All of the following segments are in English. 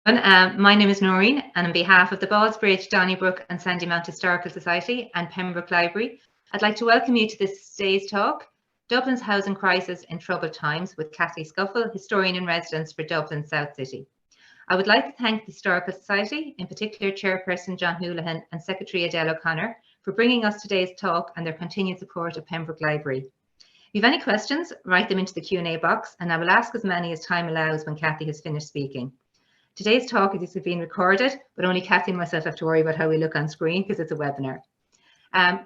My name is Noreen, and on behalf of the Ballsbridge, Donnybrook and Sandymount Historical Society and Pembroke Library, I'd like to welcome you to this day's talk, Dublin's Housing Crisis in Troubled Times, with Cathy Scuffil, Historian in Residence for Dublin South City. I would like to thank the Historical Society, in particular Chairperson John Houlihan and Secretary Adele O'Connor, for bringing us today's talk and their continued support of Pembroke Library. If you have any questions, write them into the Q&A box, and I will ask as many as time allows when Cathy has finished speaking. Today's talk is being recorded, but only Cathy and myself have to worry about how we look on screen because it's a webinar.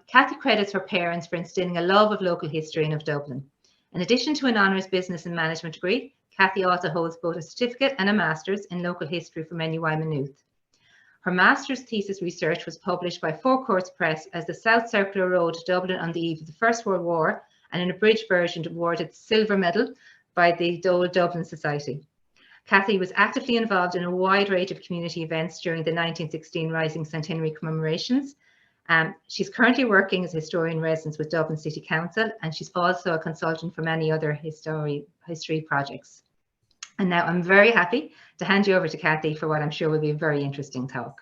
Cathy credits her parents for instilling a love of local history and of Dublin. In addition to an honours business and management degree, Cathy also holds both a certificate and a master's in local history from NUI Maynooth. Her master's thesis research was published by Four Courts Press as the South Circular Road to Dublin on the eve of the First World War, and in a abridged version awarded silver medal by the Dole Dublin Society. Cathy was actively involved in a wide range of community events during the 1916 Rising Centenary commemorations. She's currently working as a historian in residence with Dublin City Council, and she's also a consultant for many other history projects. And now I'm very happy to hand you over to Cathy for what I'm sure will be a very interesting talk.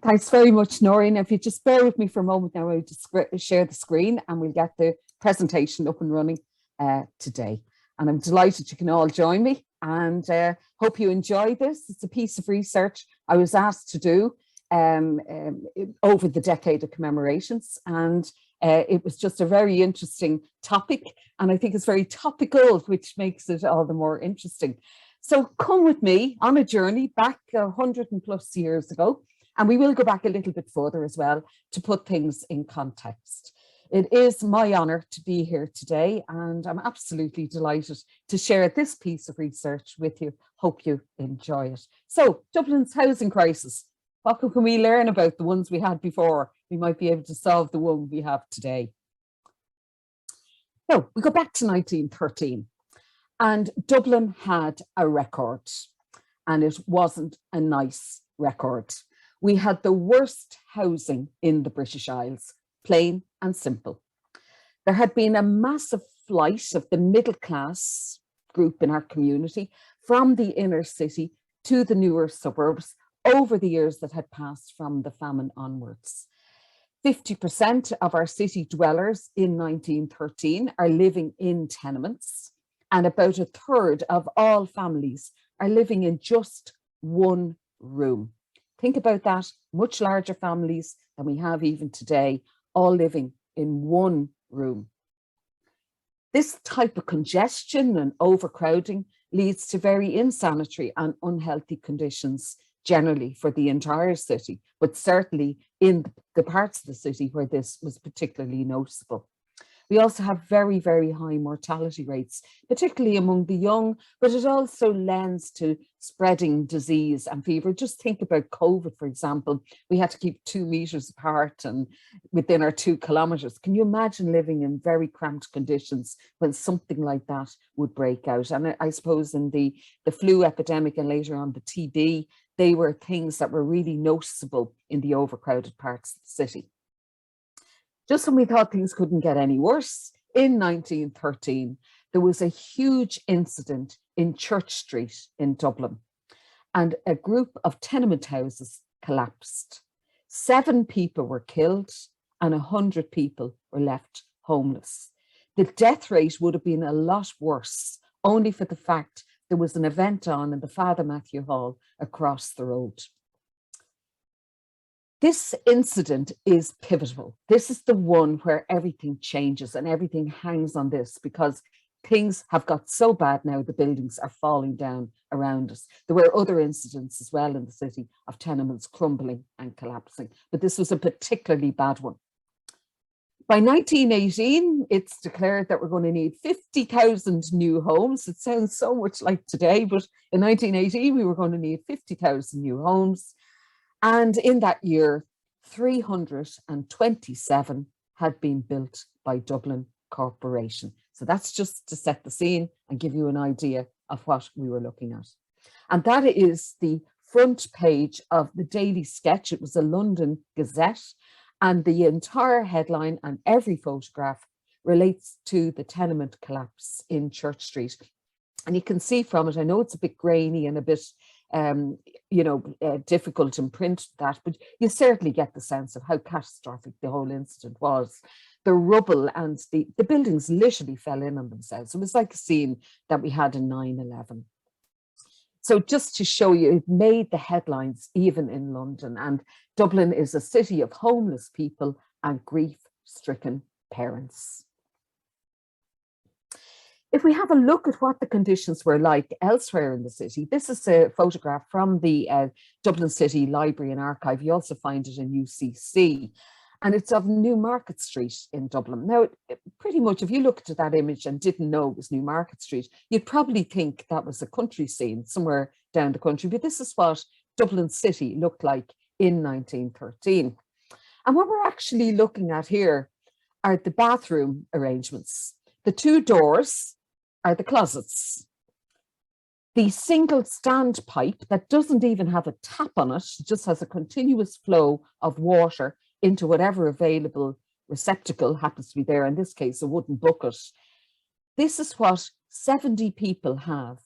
Thanks very much, Noreen. If you just bear with me for a moment now, I'll just share the screen and we'll get the presentation up and running today. And I'm delighted you can all join me, and hope you enjoy this. It's a piece of research I was asked to do over the decade of commemorations, and it was just a very interesting topic, and I think it's very topical, which makes it all the more interesting. So come with me on a journey back 100+ years ago, and we will go back a little bit further as well to put things in context. It is my honour to be here today, and I'm absolutely delighted to share this piece of research with you. Hope you enjoy it. So, Dublin's housing crisis. What can we learn about the ones we had before? We might be able to solve the one we have today. So, we go back to 1913, and Dublin had a record, and it wasn't a nice record. We had the worst housing in the British Isles, plain and simple. There had been a massive flight of the middle class group in our community from the inner city to the newer suburbs over the years that had passed from the famine onwards. 50% of our city dwellers in 1913 are living in tenements, and about a third of all families are living in just one room. Think about that, much larger families than we have even today, all living in one room. This type of congestion and overcrowding leads to very insanitary and unhealthy conditions generally for the entire city, but certainly in the parts of the city where this was particularly noticeable. We also have very, very high mortality rates, particularly among the young, but it also lends to spreading disease and fever. Just think about COVID, for example. We had to keep 2 meters apart and within our 2 kilometers. Can you imagine living in very cramped conditions when something like that would break out? And I suppose in the flu epidemic and later on the TB, they were things that were really noticeable in the overcrowded parts of the city. Just when we thought things couldn't get any worse, in 1913, there was a huge incident in Church Street in Dublin, and a group of tenement houses collapsed. 7 people were killed and 100 people were left homeless. The death rate would have been a lot worse, only for the fact there was an event on in the Father Matthew Hall across the road. This incident is pivotal. This is the one where everything changes and everything hangs on this, because things have got so bad now, the buildings are falling down around us. There were other incidents as well in the city of tenements crumbling and collapsing, but this was a particularly bad one. By 1918, it's declared that we're going to need 50,000 new homes. It sounds so much like today, but in 1918, we were going to need 50,000 new homes. And in that year, 327 had been built by Dublin Corporation. So that's just to set the scene and give you an idea of what we were looking at. And that is the front page of the Daily Sketch. It was a London Gazette, and the entire headline and every photograph relates to the tenement collapse in Church Street. And you can see from it, I know it's a bit grainy and a bit difficult in print, that, but you certainly get the sense of how catastrophic the whole incident was. The rubble and the buildings literally fell in on themselves. It was like a scene that we had in 9/11. So just to show you, it made the headlines even in London. And Dublin is a city of homeless people and grief-stricken parents. If we have a look at what the conditions were like elsewhere in the city, this is a photograph from the Dublin City Library and Archive. You also find it in UCC. And it's of Newmarket Street in Dublin. Now, pretty much, if you looked at that image and didn't know it was Newmarket Street, you'd probably think that was a country scene somewhere down the country. But this is what Dublin City looked like in 1913. And what we're actually looking at here are the bathroom arrangements. The two doors are the closets. The single standpipe that doesn't even have a tap on it, just has a continuous flow of water into whatever available receptacle happens to be there, in this case, a wooden bucket. This is what 70 people have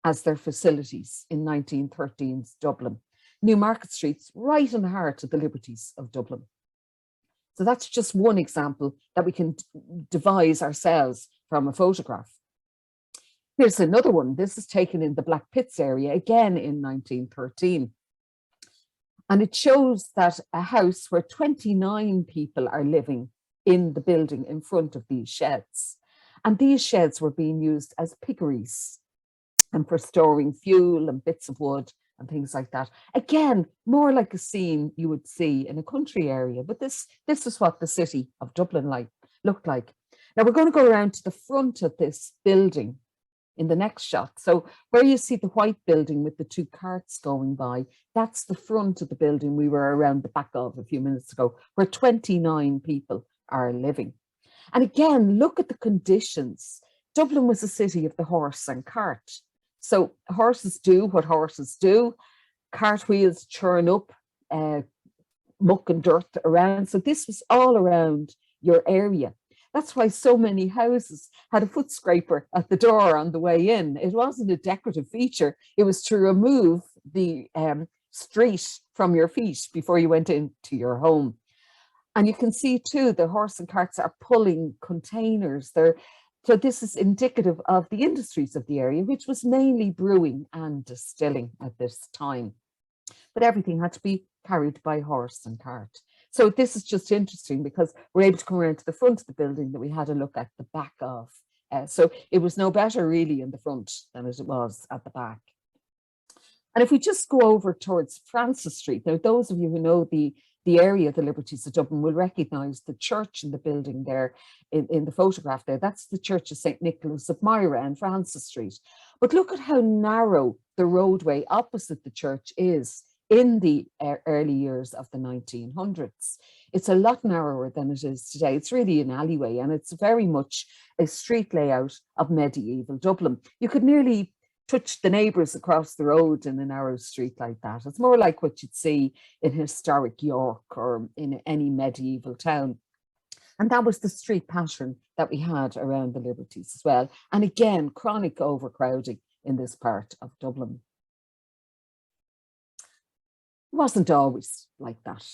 as their facilities in 1913's Dublin. Newmarket Street's right in the heart of the liberties of Dublin. So that's just one example that we can devise ourselves from a photograph. Here's another one. This is taken in the Black Pits area, again in 1913. And it shows that a house where 29 people are living in the building in front of these sheds. And these sheds were being used as piggeries and for storing fuel and bits of wood and things like that. Again, more like a scene you would see in a country area, but this is what the city of Dublin looked like. Now we're going to go around to the front of this building in the next shot. So where you see the white building with the two carts going by, that's the front of the building we were around the back of a few minutes ago, where 29 people are living. And again, look at the conditions. Dublin was a city of the horse and cart. So horses do what horses do. Cart wheels churn up muck and dirt around. So this was all around your area. That's why so many houses had a foot scraper at the door on the way in. It wasn't a decorative feature. It was to remove the street from your feet before you went into your home. And you can see too, the horse and carts are pulling containers. So this is indicative of the industries of the area, which was mainly brewing and distilling at this time. But everything had to be carried by horse and cart. So this is just interesting because we're able to come around to the front of the building that we had a look at the back of. So it was no better really in the front than it was at the back. And if we just go over towards Francis Street, now those of you who know the area of the Liberties of Dublin will recognise the church in the building there in the photograph there. That's the Church of St. Nicholas of Myra and Francis Street. But look at how narrow the roadway opposite the church is in the early years of the 1900s. It's a lot narrower than it is today. It's really an alleyway, and it's very much a street layout of medieval Dublin. You could nearly touch the neighbours across the road in a narrow street like that. It's more like what you'd see in historic York or in any medieval town. And that was the street pattern that we had around the Liberties as well. And again, chronic overcrowding in this part of Dublin. It wasn't always like that.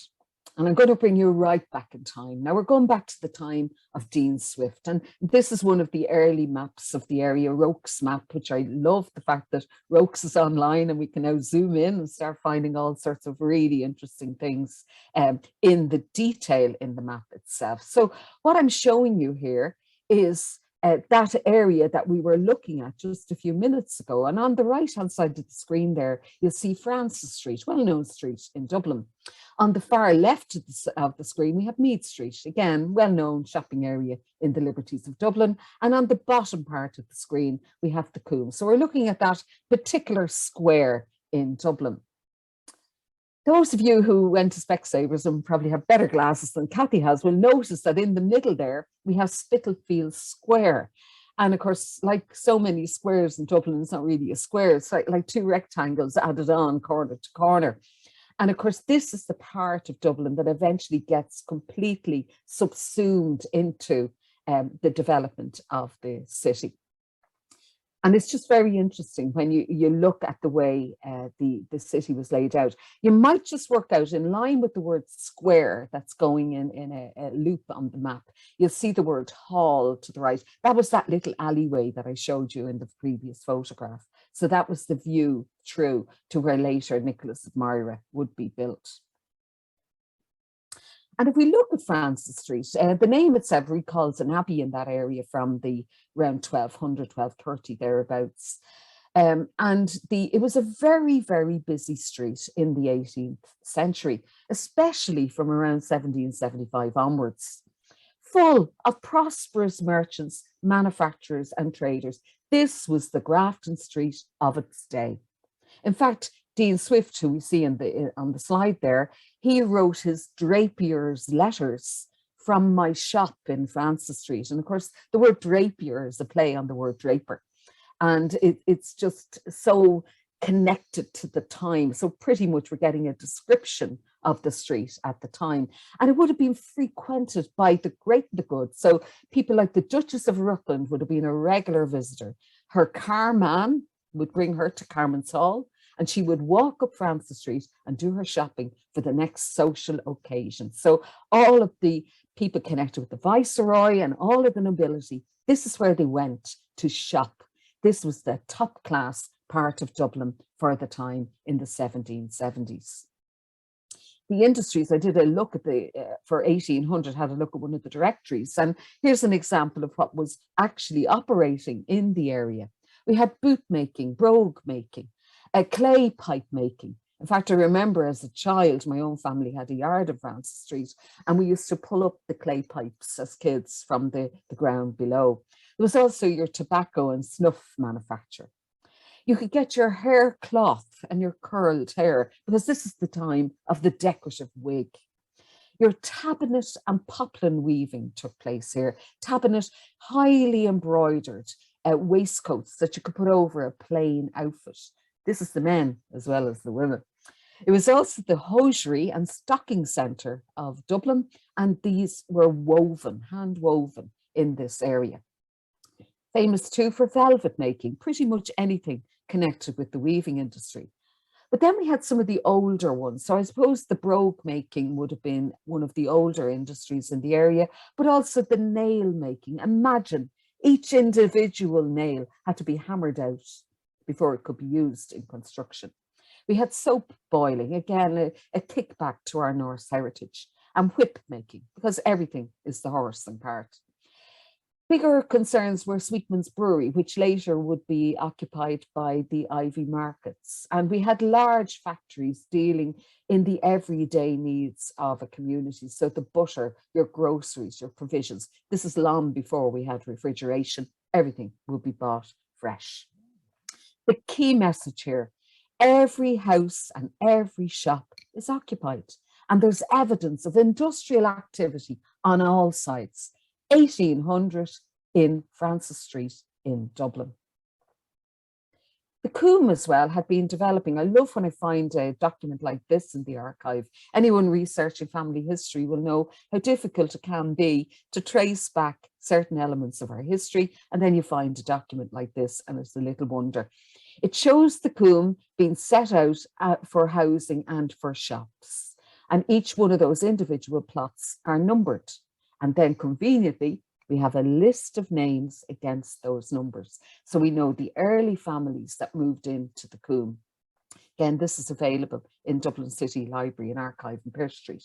And I'm going to bring you right back in time. Now we're going back to the time of Dean Swift. And this is one of the early maps of the area, Rokes map, which I love the fact that Rokes is online and we can now zoom in and start finding all sorts of really interesting things in the detail in the map itself. So what I'm showing you here is that area that we were looking at just a few minutes ago. And on the right-hand side of the screen there, you'll see Francis Street, well-known street in Dublin. On the far left of the screen, we have Maid Street, again, well-known shopping area in the Liberties of Dublin. And on the bottom part of the screen, we have the Coombe. So we're looking at that particular square in Dublin. Those of you who went to Specsavers and probably have better glasses than Cathy has will notice that in the middle there, we have Spitalfield Square. And of course, like so many squares in Dublin, it's not really a square, it's like two rectangles added on corner to corner. And of course, this is the part of Dublin that eventually gets completely subsumed into the development of the city. And it's just very interesting when you look at the way the city was laid out. You might just work out, in line with the word square that's going in a loop on the map, you'll see the word hall to the right. That was that little alleyway that I showed you in the previous photograph. So that was the view through to where later Nicholas of Myra would be built. And if we look at Francis Street, the name itself recalls an abbey in that area from the around 1200, 1230 thereabouts. It was a very, very busy street in the 18th century, especially from around 1775 onwards, full of prosperous merchants, manufacturers and traders. This was the Grafton Street of its day. In fact, Dean Swift, who we see on the slide there, he wrote his Drapier's letters from my shop in Francis Street. And of course, the word drapier is a play on the word draper. And it's just so connected to the time. So pretty much we're getting a description of the street at the time. And it would have been frequented by the great and the good. So people like the Duchess of Rutland would have been a regular visitor. Her carman would bring her to Carmen's Hall, and she would walk up Francis Street and do her shopping for the next social occasion. So all of the people connected with the Viceroy and all of the nobility, this is where they went to shop. This was the top class part of Dublin for the time in the 1770s. The industries, I did a look at for 1800, had a look at one of the directories. And here's an example of what was actually operating in the area. We had boot making, brogue making, clay pipe making. In fact, I remember as a child, my own family had a yard of Francis Street, and we used to pull up the clay pipes as kids from the ground below. There was also your tobacco and snuff manufacture. You could get your hair cloth and your curled hair, because this is the time of the decorative wig. Your tabinet and poplin weaving took place here. Tabinet, highly embroidered waistcoats that you could put over a plain outfit. This is the men as well as the women. It was also the hosiery and stocking centre of Dublin, and these were woven, hand woven in this area. Famous too for velvet making, pretty much anything connected with the weaving industry. But then we had some of the older ones. So I suppose the brogue making would have been one of the older industries in the area, but also the nail making. Imagine each individual nail had to be hammered out before it could be used in construction. We had soap boiling, again, a kickback to our Norse heritage, and whip making, because everything is the horsing part. Bigger concerns were Sweetman's Brewery, which later would be occupied by the Ivy Markets. And we had large factories dealing in the everyday needs of a community. So the butter, your groceries, your provisions. This is long before we had refrigeration. Everything would be bought fresh. The key message here, every house and every shop is occupied. And there's evidence of industrial activity on all sides. 1800 in Francis Street in Dublin. The Coombe as well had been developing. I love when I find a document like this in the archive. Anyone researching family history will know how difficult it can be to trace back certain elements of our history, and then you find a document like this and it's a little wonder. It shows the Coombe being set out for housing and for shops, and each one of those individual plots are numbered. And then conveniently, we have a list of names against those numbers. So we know the early families that moved into the Coombe. Again, this is available in Dublin City Library and Archive in Pearse Street.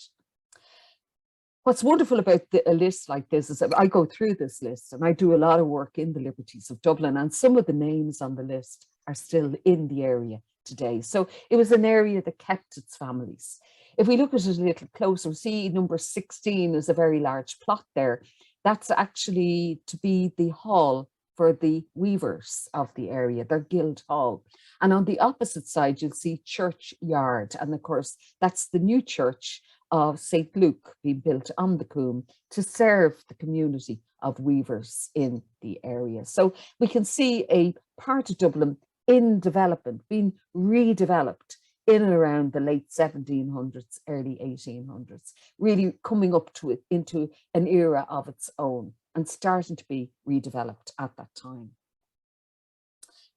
What's wonderful about a list like this is that I go through this list and I do a lot of work in the Liberties of Dublin, and some of the names on the list are still in the area today. So it was an area that kept its families. If we look at it a little closer, we see number 16 is a very large plot there. That's actually to be the hall for the weavers of the area, their guild hall. And on the opposite side, you'll see churchyard. And of course, that's the new church of St. Luke being built on the Coombe to serve the community of weavers in the area. So we can see a part of Dublin in development, being redeveloped in and around the late 1700s, early 1800s, really coming up to it into an era of its own and starting to be redeveloped at that time.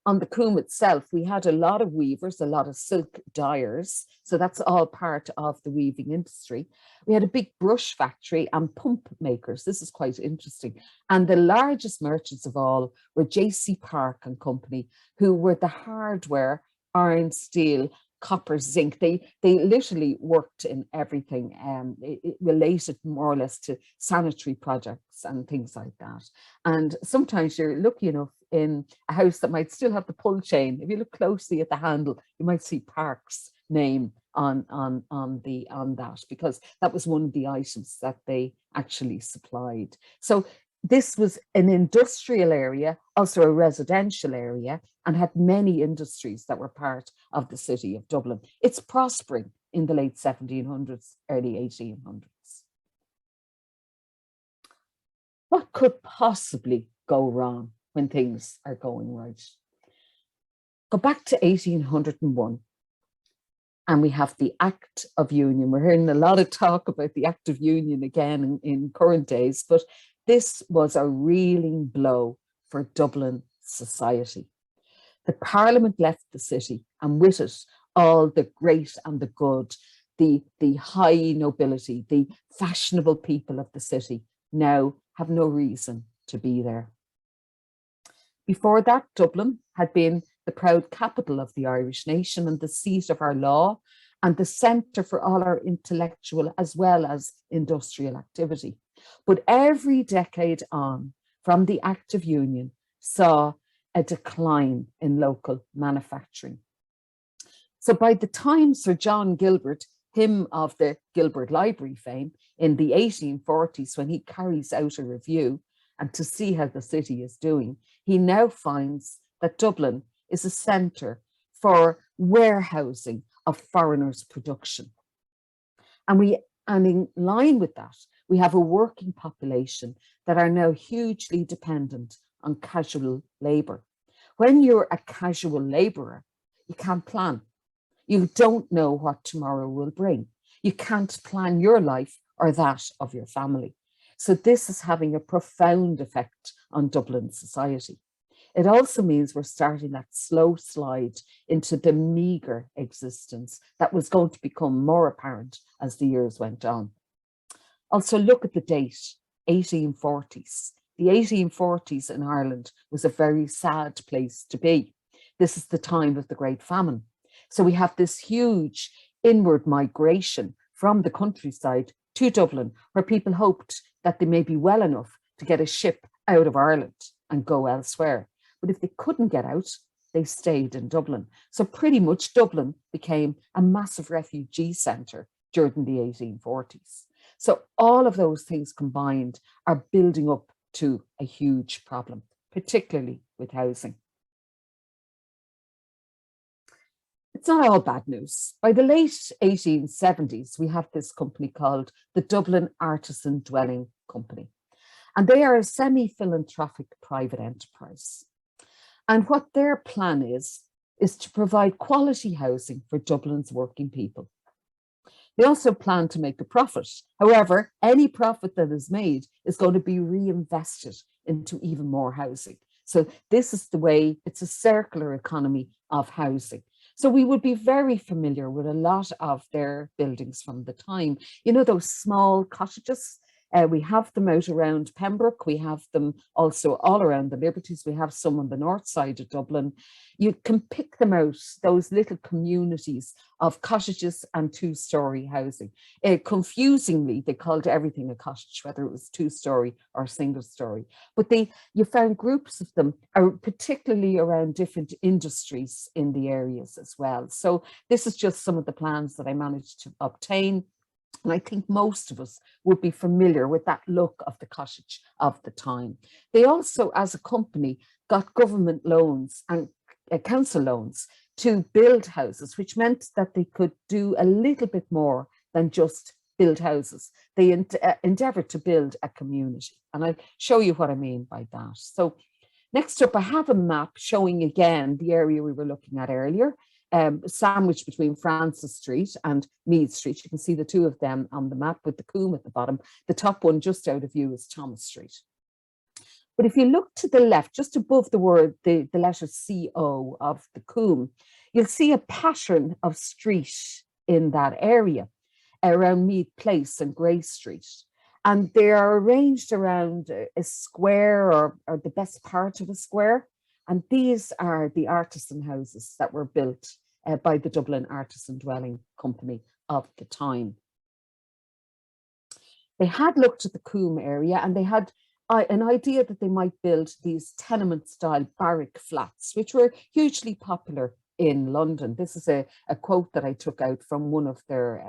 on the Coombe itself, we had a lot of weavers, a lot of silk dyers. So that's all part of the weaving industry. We had a big brush factory and pump makers. This is quite interesting. And the largest merchants of all were J.C. Park and Company, who were the hardware, iron, steel, copper, zinc. They literally worked in everything. It related more or less to sanitary projects and things like that. And sometimes you're lucky enough in a house that might still have the pull chain. If you look closely at the handle, you might see Park's name on that, because that was one of the items that they actually supplied. So this was an industrial area, also a residential area, and had many industries that were part of the city of Dublin. It's prospering in the late 1700s, early 1800s. What could possibly go wrong when things are going right? Go back to 1801, and we have the Act of Union. We're hearing a lot of talk about the Act of Union again in current days, but this was a reeling blow for Dublin society. The Parliament left the city, and with it, all the great and the good, the high nobility, the fashionable people of the city now have no reason to be there. Before that, Dublin had been the proud capital of the Irish nation and the seat of our law and the centre for all our intellectual as well as industrial activity. But every decade on from the Act of Union saw a decline in local manufacturing. So by the time Sir John Gilbert, him of the Gilbert Library fame, in the 1840s, when he carries out a review and to see how the city is doing, he now finds that Dublin is a centre for warehousing of foreigners' production. And in line with that, we have a working population that are now hugely dependent on casual labour. When you're a casual labourer, you can't plan. You don't know what tomorrow will bring. You can't plan your life or that of your family. So this is having a profound effect on Dublin society. It also means we're starting that slow slide into the meagre existence that was going to become more apparent as the years went on. Also, look at the date, 1840s. The 1840s in Ireland was a very sad place to be. This is the time of the Great Famine. So we have this huge inward migration from the countryside to Dublin, where people hoped that they may be well enough to get a ship out of Ireland and go elsewhere. But if they couldn't get out, they stayed in Dublin. So pretty much Dublin became a massive refugee centre during the 1840s. So all of those things combined are building up to a huge problem, particularly with housing. It's not all bad news. By the late 1870s, we have this company called the Dublin Artisan Dwelling Company, and they are a semi-philanthropic private enterprise. And what their plan is to provide quality housing for Dublin's working people. They also plan to make a profit. However, any profit that is made is going to be reinvested into even more housing. So this is the way, it's a circular economy of housing. So we would be very familiar with a lot of their buildings from the time. You know, those small cottages, we have them out around Pembroke. We have them also all around the Liberties. We have some on the north side of Dublin. You can pick them out, those little communities of cottages and two-storey housing. Confusingly, they called everything a cottage, whether it was two-storey or single-storey. But you found groups of them, particularly around different industries in the areas as well. So this is just some of the plans that I managed to obtain. And I think most of us would be familiar with that look of the cottage of the time. They also, as a company, got government loans and council loans to build houses, which meant that they could do a little bit more than just build houses. They endeavoured to build a community. And I'll show you what I mean by that. So next up, I have a map showing again the area we were looking at earlier. Sandwiched between Francis Street and Mead Street. You can see the two of them on the map with the Coombe at the bottom. The top one just out of view is Thomas Street. But if you look to the left, just above the word, the letter CO of the Coombe, you'll see a pattern of street in that area around Mead Place and Grey Street. And they are arranged around a square or the best part of a square. And these are the artisan houses that were built by the Dublin Artisan Dwelling Company of the time. They had looked at the Coombe area and they had an idea that they might build these tenement-style barrack flats, which were hugely popular in London. This is a quote that I took out from one of their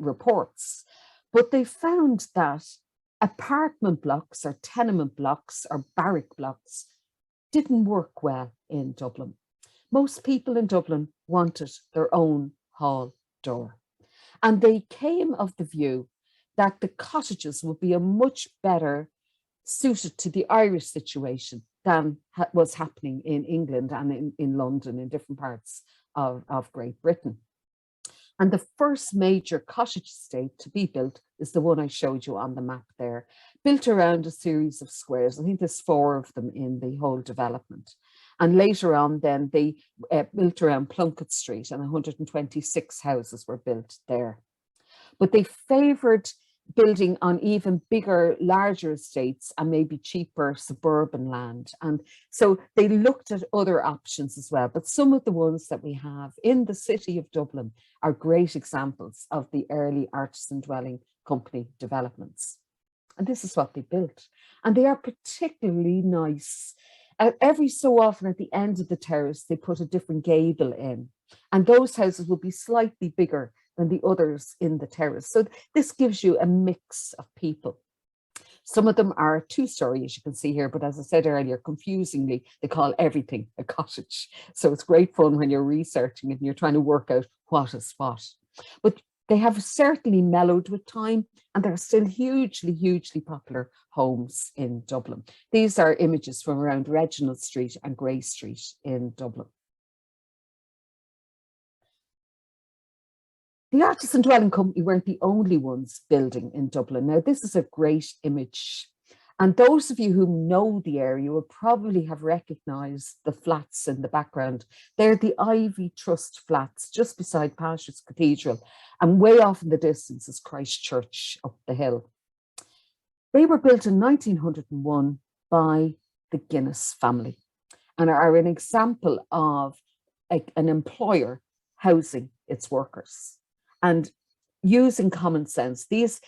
reports. But they found that apartment blocks or tenement blocks or barrack blocks didn't work well in Dublin. Most people in Dublin wanted their own hall door. And they came of the view that the cottages would be a much better suited to the Irish situation than was happening in England and in London, in different parts of Great Britain. And the first major cottage estate to be built is the one I showed you on the map there, built around a series of squares. I think there's 4 of them in the whole development. And later on then they built around Plunkett Street, and 126 houses were built there. But they favoured building on even bigger, larger estates and maybe cheaper suburban land. And so they looked at other options as well. But some of the ones that we have in the city of Dublin are great examples of the early artisan dwelling company developments. And this is what they built. And they are particularly nice. Every so often at the end of the terrace, they put a different gable in. And those houses will be slightly bigger than the others in the terrace. So this gives you a mix of people. Some of them are 2-story, as you can see here, but as I said earlier, confusingly, they call everything a cottage. So it's great fun when you're researching it and you're trying to work out what is what. But they have certainly mellowed with time, and they're still hugely, hugely popular homes in Dublin. These are images from around Reginald Street and Grey Street in Dublin. The Artisan Dwelling Company weren't the only ones building in Dublin. Now, this is a great image. And those of you who know the area will probably have recognised the flats in the background. They're the Ivy Trust flats just beside Patrick's Cathedral. And way off in the distance is Christ Church up the hill. They were built in 1901 by the Guinness family and are an example of an employer housing its workers. And using common sense, these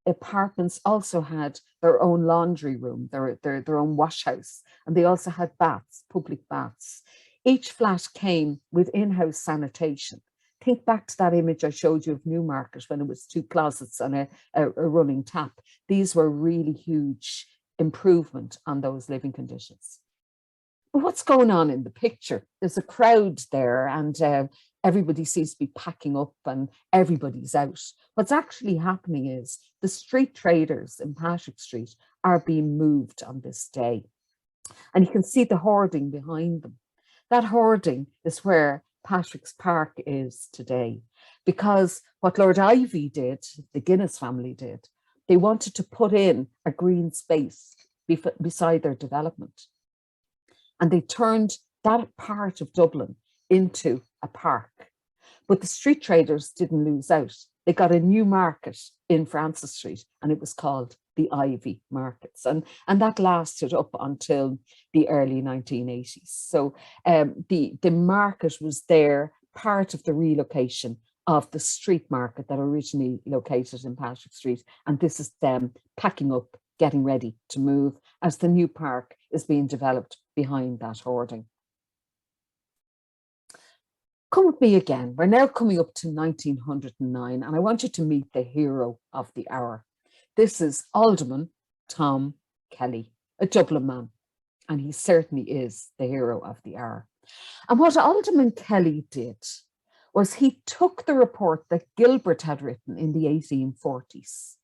apartments also had their own laundry room, their own wash house, and they also had baths, public baths. Each flat came with in-house sanitation. Think back to that image I showed you of Newmarket when it was 2 closets and a running tap. These were really huge improvement on those living conditions. But what's going on in the picture? There's a crowd there and everybody seems to be packing up and everybody's out. What's actually happening is the street traders in Patrick Street are being moved on this day. And you can see the hoarding behind them. That hoarding is where Patrick's Park is today. Because what Lord Ivy did, the Guinness family did, they wanted to put in a green space beside their development. And they turned that part of Dublin into a park. But the street traders didn't lose out. They got a new market in Francis Street and it was called the Ivy Markets. And that lasted up until the early 1980s. So the market was there, part of the relocation of the street market that originally located in Patrick Street. And this is them packing up, getting ready to move as the new park is being developed behind that hoarding. Come with me again. We're now coming up to 1909, and I want you to meet the hero of the hour. This is Alderman Tom Kelly, a Dublin man, and he certainly is the hero of the hour. And what Alderman Kelly did was he took the report that Gilbert had written in the 1840s,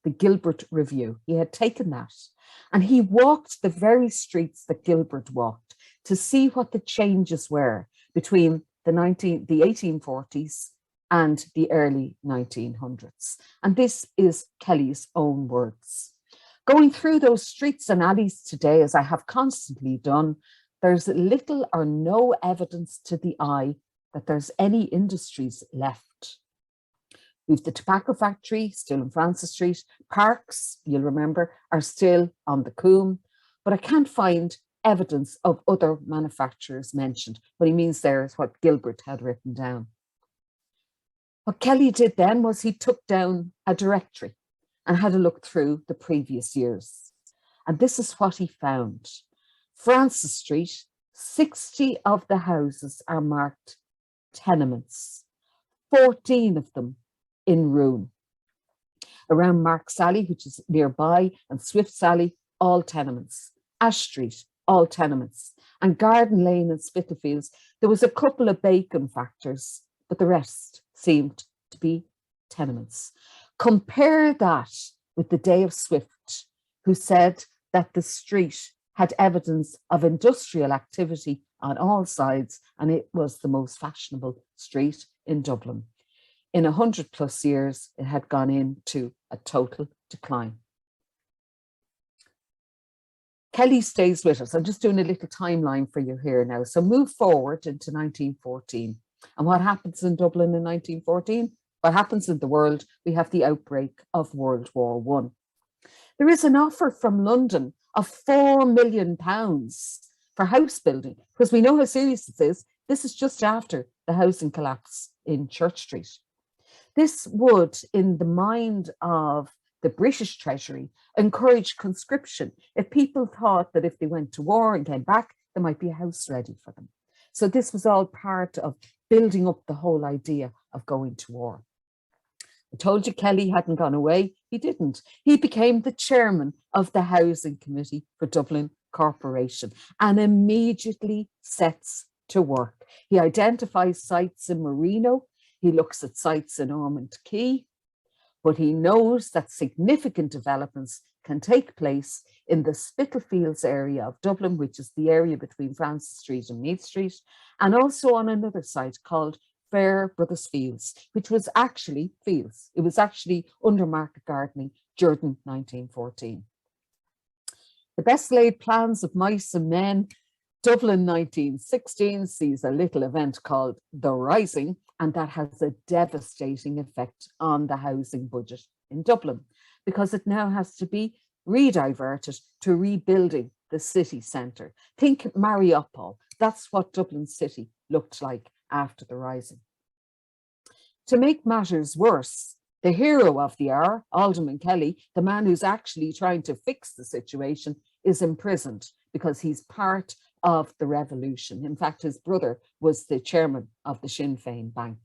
the Gilbert Review. He had taken that and he walked the very streets that Gilbert walked to see what the changes were between the 1840s and the early 1900s. And this is Kelly's own words. Going through those streets and alleys today, as I have constantly done, there's little or no evidence to the eye that there's any industries left. We've the tobacco factory still in Francis Street. Parks, you'll remember, are still on the Coombe, but I can't find evidence of other manufacturers mentioned. What he means there is what Gilbert had written down. What Kelly did then was he took down a directory and had a look through the previous years. And this is what he found. Francis Street, 60 of the houses are marked tenements, 14 of them in ruin. Around Mark's Alley, which is nearby, and Swift's Alley, all tenements. Ash Street, all tenements. And Garden Lane and Spitalfields, there was a couple of bacon factors, but the rest seemed to be tenements. Compare that with the day of Swift, who said that the street had evidence of industrial activity on all sides, and it was the most fashionable street in Dublin. In 100+ years, it had gone into a total decline. Kelly stays with us. I'm just doing a little timeline for you here now. So move forward into 1914. And what happens in Dublin in 1914? What happens in the world? We have the outbreak of World War I. There is an offer from London of £4 million for house building, because we know how serious this is. This is just after the housing collapse in Church Street. This would, in the mind of the British Treasury, encourage conscription if people thought that if they went to war and came back, there might be a house ready for them. So this was all part of building up the whole idea of going to war. I told you Kelly hadn't gone away. He didn't. He became the chairman of the Housing Committee for Dublin Corporation and immediately sets to work. He identifies sites in Marino. He looks at sites in Ormond Quay, but he knows that significant developments can take place in the Spitalfields area of Dublin, which is the area between Francis Street and Meath Street, and also on another site called Fair Brothers Fields, which was actually fields. It was actually under market gardening during 1914. The best laid plans of mice and men. Dublin 1916 sees a little event called The Rising, and that has a devastating effect on the housing budget in Dublin, because it now has to be rediverted to rebuilding the city centre. Think Mariupol. That's what Dublin City looked like after the Rising. To make matters worse, the hero of the hour, Alderman Kelly, the man who's actually trying to fix the situation, is imprisoned because he's part of the revolution. In fact, his brother was the chairman of the Sinn Féin Bank.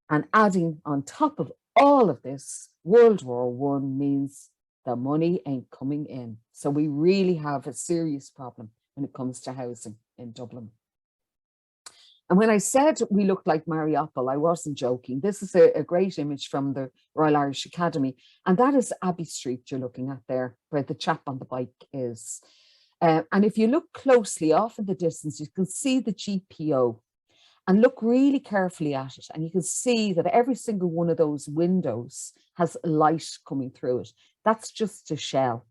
And adding on top of all of this, World War I means the money ain't coming in. So we really have a serious problem when it comes to housing in Dublin. And when I said we looked like Mariupol, I wasn't joking. This is a great image from the Royal Irish Academy. And that is Abbey Street you're looking at there, where the chap on the bike is. And if you look closely off in the distance, you can see the GPO. And look really carefully at it, and you can see that every single one of those windows has light coming through it. That's just a shell.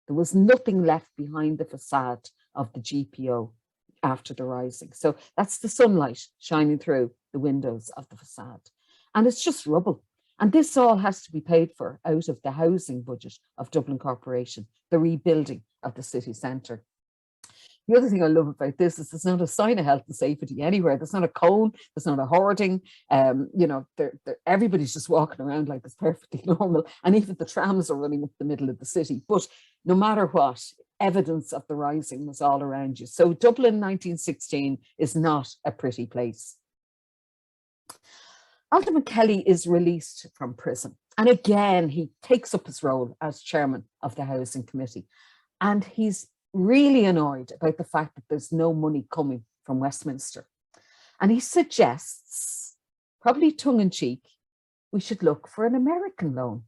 There was nothing left behind the facade of the GPO after the Rising. So that's the sunlight shining through the windows of the facade. And it's just rubble. And this all has to be paid for out of the housing budget of Dublin Corporation, the rebuilding of the city centre. The other thing I love about this is there's not a sign of health and safety anywhere. There's not a cone, there's not a hoarding. Everybody's just walking around like it's perfectly normal. And even the trams are running up the middle of the city. But no matter what, evidence of the Rising was all around you. So Dublin 1916 is not a pretty place. Alderman Kelly is released from prison. And again, he takes up his role as chairman of the Housing Committee. And he's really annoyed about the fact that there's no money coming from Westminster. And he suggests, probably tongue-in-cheek, we should look for an American loan.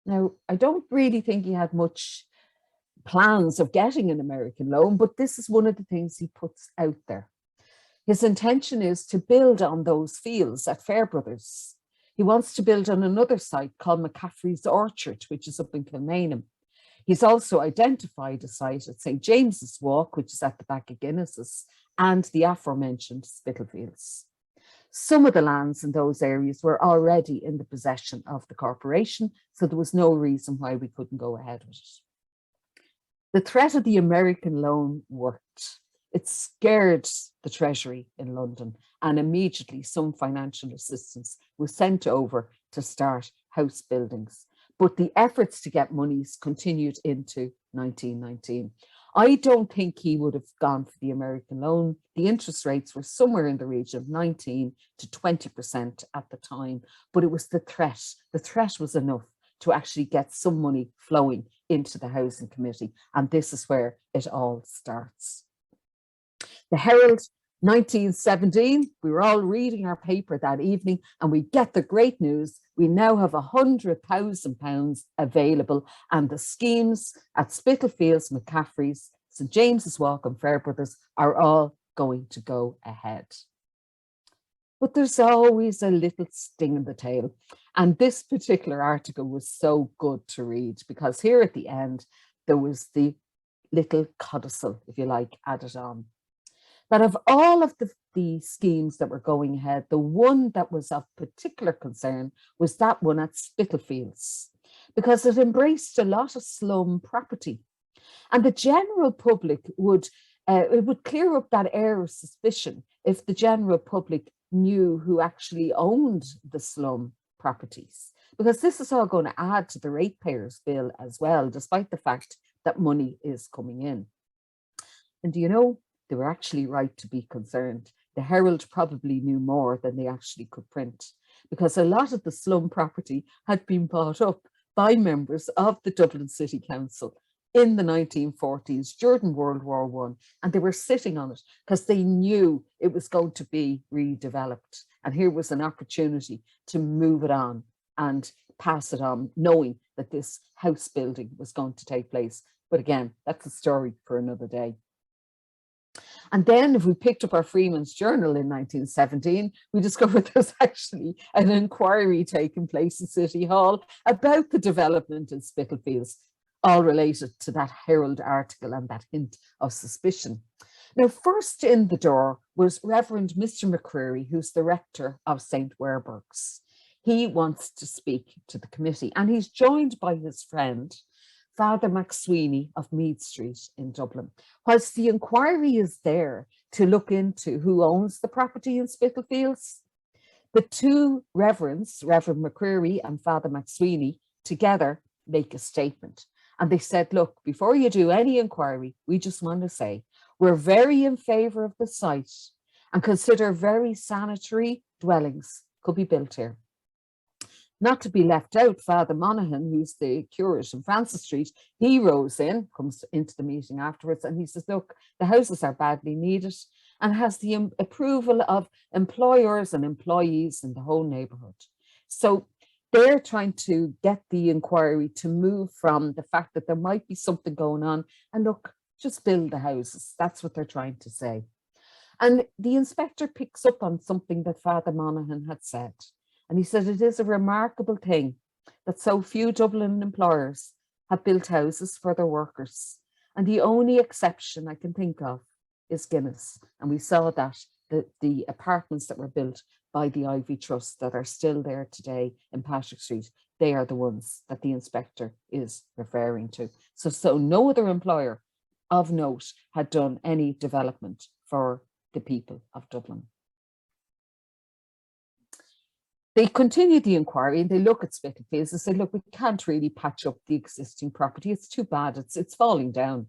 Now, I don't really think he had much plans of getting an American loan, but this is one of the things he puts out there. His intention is to build on those fields at Fairbrothers. He wants to build on another site called McCaffrey's Orchard, which is up in Kilmainham. He's also identified a site at St. James's Walk, which is at the back of Guinness's, and the aforementioned Spitalfields. Some of the lands in those areas were already in the possession of the corporation, so there was no reason why we couldn't go ahead with it. The threat of the American loan worked. It scared the Treasury in London, and immediately some financial assistance was sent over to start house buildings. But the efforts to get monies continued into 1919. I don't think he would have gone for the American loan. The interest rates were somewhere in the region of 19 to 20% at the time, but it was the threat. The threat was enough to actually get some money flowing into the Housing Committee, and this is where it all starts. The Herald, 1917, we were all reading our paper that evening and we get the great news. We now have £100,000 available and the schemes at Spitalfields, McCaffrey's, St. James's Walk and Fairbrothers are all going to go ahead. But there's always a little sting in the tail. And this particular article was so good to read because here at the end, there was the little codicil, if you like, added on. That of all of the schemes that were going ahead, the one that was of particular concern was that one at Spitalfields, because it embraced a lot of slum property. And the general public would, it would clear up that air of suspicion if the general public knew who actually owned the slum properties, because this is all going to add to the ratepayers' bill as well, despite the fact that money is coming in. And do you know, they were actually right to be concerned. The Herald probably knew more than they actually could print, because a lot of the slum property had been bought up by members of the Dublin City Council in the 1940s during World War I, and they were sitting on it because they knew it was going to be redeveloped. And here was an opportunity to move it on and pass it on, knowing that this house building was going to take place. But again, that's a story for another day. And then if we picked up our Freeman's Journal in 1917, we discovered there's actually an inquiry taking place in City Hall about the development in Spitalfields, all related to that Herald article and that hint of suspicion. Now, first in the door was Reverend Mr. McCreary, who's the rector of St. Werburgh's. He wants to speak to the committee and he's joined by his friend, Father McSweeney of Mead Street in Dublin. Whilst the inquiry is there to look into who owns the property in Spitalfields, the two reverends, Reverend McCreary and Father McSweeney, together make a statement. And they said, look, before you do any inquiry, we just want to say, we're very in favour of the site and consider very sanitary dwellings could be built here. Not to be left out, Father Monaghan, who's the curate in Francis Street, he rose in, comes into the meeting afterwards, and he says, look, the houses are badly needed, and has the approval of employers and employees in the whole neighbourhood. So they're trying to get the inquiry to move from the fact that there might be something going on, and look, just build the houses. That's what they're trying to say. And the inspector picks up on something that Father Monaghan had said. And he said, it is a remarkable thing that so few Dublin employers have built houses for their workers. And the only exception I can think of is Guinness. And we saw that the apartments that were built by the Ivy Trust that are still there today in Patrick Street, they are the ones that the inspector is referring to. So no other employer of note had done any development for the people of Dublin. They continue the inquiry and they look at Spitalfields and say, look, we can't really patch up the existing property. It's too bad. It's falling down.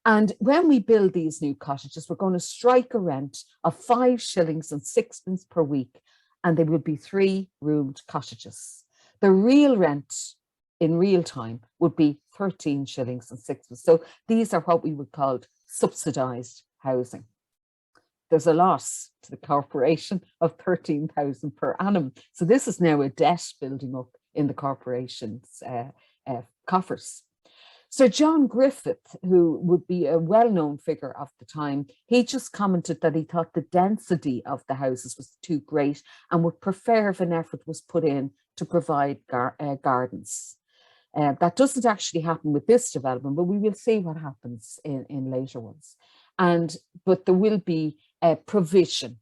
And when we build these new cottages, we're going to strike a rent of 5 shillings and 6pence per week, and they will be 3-roomed cottages. The real rent in real time would be 13 shillings and 6pence. So these are what we would call subsidised housing. There's a loss to the corporation of 13,000 per annum. So this is now a debt building up in the corporation's coffers. Sir John Griffith, who would be a well-known figure of the time, he just commented that he thought the density of the houses was too great and would prefer if an effort was put in to provide gardens. That doesn't actually happen with this development, but we will see what happens in later ones. But there will be a provision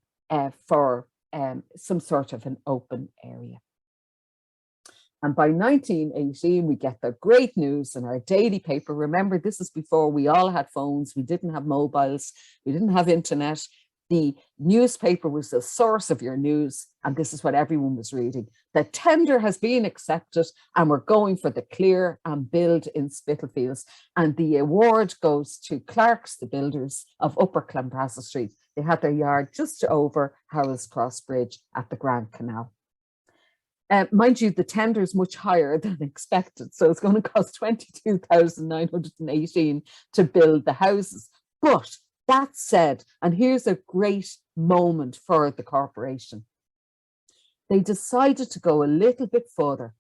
for some sort of an open area. And by 1918, we get the great news in our daily paper. Remember, this is before we all had phones. We didn't have mobiles. We didn't have internet. The newspaper was the source of your news. And this is what everyone was reading. The tender has been accepted and we're going for the clear and build in Spitalfields. And the award goes to Clark's, the builders of Upper Clonbrassil Street. They had their yard just over Howells Cross Bridge at the Grand Canal. Mind you, the tender is much higher than expected. So it's going to cost 22,918 to build the houses. But that said, and here's a great moment for the corporation. They decided to go a little bit further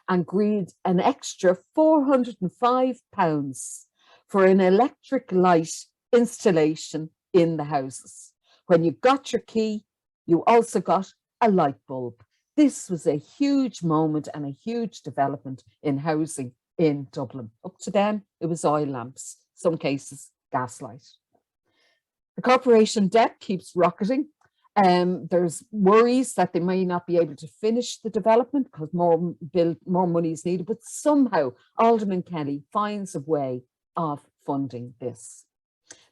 and agreed an extra £405 for an electric light installation in the houses. When you got your key, you also got a light bulb. This was a huge moment and a huge development in housing in Dublin. Up to then, it was oil lamps, some cases gaslight. The corporation debt keeps rocketing. There's worries that they may not be able to finish the development because more money is needed, but somehow Alderman Kelly finds a way of funding this.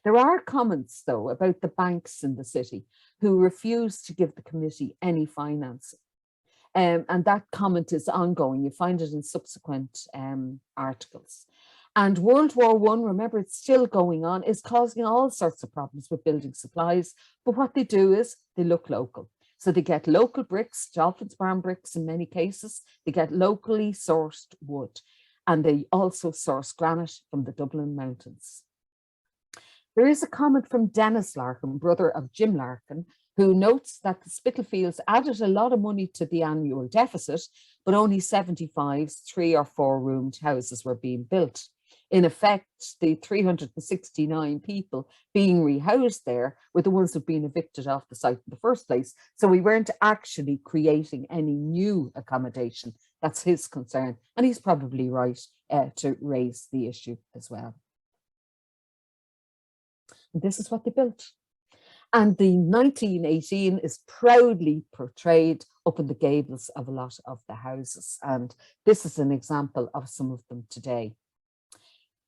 There are comments, though, about the banks in the city who refuse to give the committee any financing. And that comment is ongoing. You find it in subsequent articles. And World War I, remember, it's still going on, is causing all sorts of problems with building supplies. But what they do is they look local. So they get local bricks, Dolphin's Barn bricks in many cases. They get locally sourced wood. And they also source granite from the Dublin mountains. There is a comment from Dennis Larkin, brother of Jim Larkin, who notes that the Spitalfields added a lot of money to the annual deficit, but only 75 3 or 4 roomed houses were being built. In effect, the 369 people being rehoused there were the ones who've been evicted off the site in the first place. So we weren't actually creating any new accommodation. That's his concern. And he's probably right to raise the issue as well. And this is what they built. And the 1918 is proudly portrayed up in the gables of a lot of the houses. And this is an example of some of them today.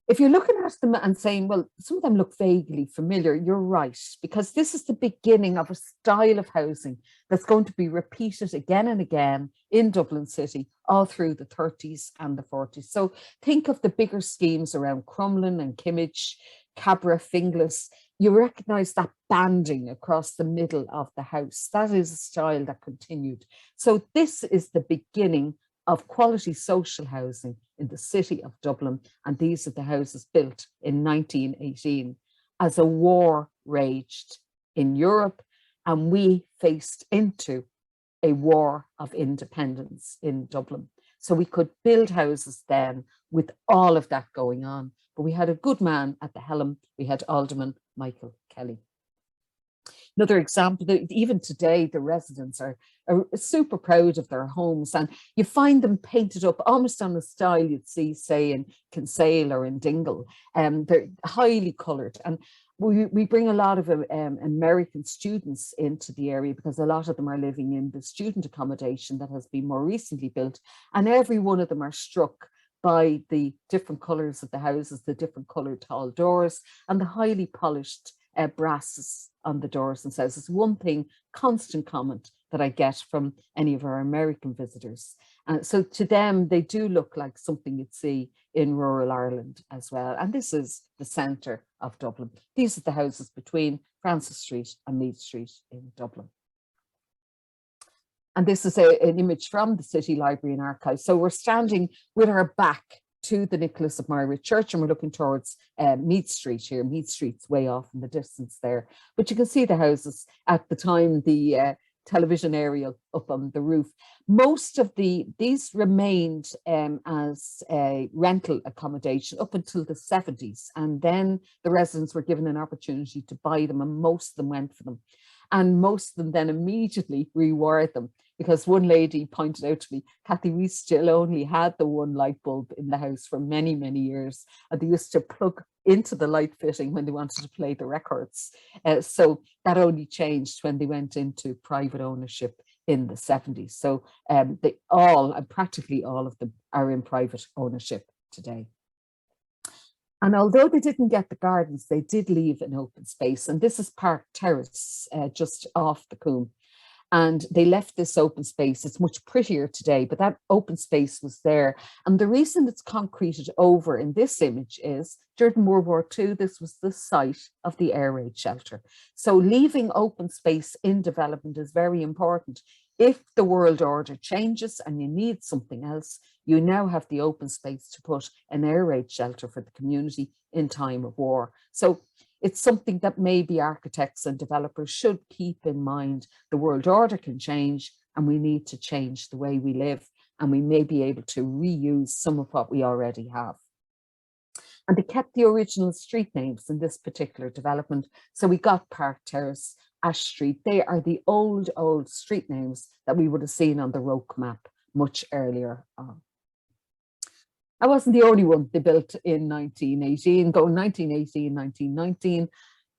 If you're looking at them and saying, well, some of them look vaguely familiar, you're right, because this is the beginning of a style of housing that's going to be repeated again and again in Dublin City all through the 30s and the 40s. So think of the bigger schemes around Crumlin and Kimmage, Cabra, Finglas. You recognise that banding across the middle of the house. That is a style that continued. So this is the beginning of quality social housing in the city of Dublin. And these are the houses built in 1918 as a war raged in Europe. And we faced into a war of independence in Dublin. So we could build houses then with all of that going on. But we had a good man at the helm. We had Alderman Michael Kelly. Another example, that even today, the residents are super proud of their homes, and you find them painted up almost on the style you'd see, say, in Kinsale or in Dingle. They're highly coloured. And we bring a lot of American students into the area because a lot of them are living in the student accommodation that has been more recently built. And every one of them are struck by the different colours of the houses, the different coloured tall doors, and the highly polished brasses on the doors and says it's one thing, constant comment that I get from any of our American visitors. So to them, they do look like something you'd see in rural Ireland as well. And this is the centre of Dublin. These are the houses between Francis Street and Maid Street in Dublin. And this is an image from the City Library and Archives. So we're standing with our back to the Nicholas of Myra Church, and we're looking towards Meath Street here. Meath Street's way off in the distance there. But you can see the houses at the time, the television aerial up on the roof. Most of these remained as a rental accommodation up until the 70s. And then the residents were given an opportunity to buy them, and most of them went for them. And most of them then immediately rewired them, because one lady pointed out to me, Cathy, we still only had the one light bulb in the house for many, many years. And they used to plug into the light fitting when they wanted to play the records. So that only changed when they went into private ownership in the 70s. So practically all of them are in private ownership today. And although they didn't get the gardens, they did leave an open space. And this is Park Terrace, just off the Coombe. And they left this open space. It's much prettier today, but that open space was there. And the reason it's concreted over in this image is during World War II, this was the site of the air raid shelter. So leaving open space in development is very important. If the world order changes and you need something else, you now have the open space to put an air raid shelter for the community in time of war. So it's something that maybe architects and developers should keep in mind. The world order can change and we need to change the way we live, and we may be able to reuse some of what we already have. And they kept the original street names in this particular development. So we got Park Terrace, Ash Street. They are the old street names that we would have seen on the Roke map much earlier on. I wasn't the only one they built in 1918. Going 1918, 1919,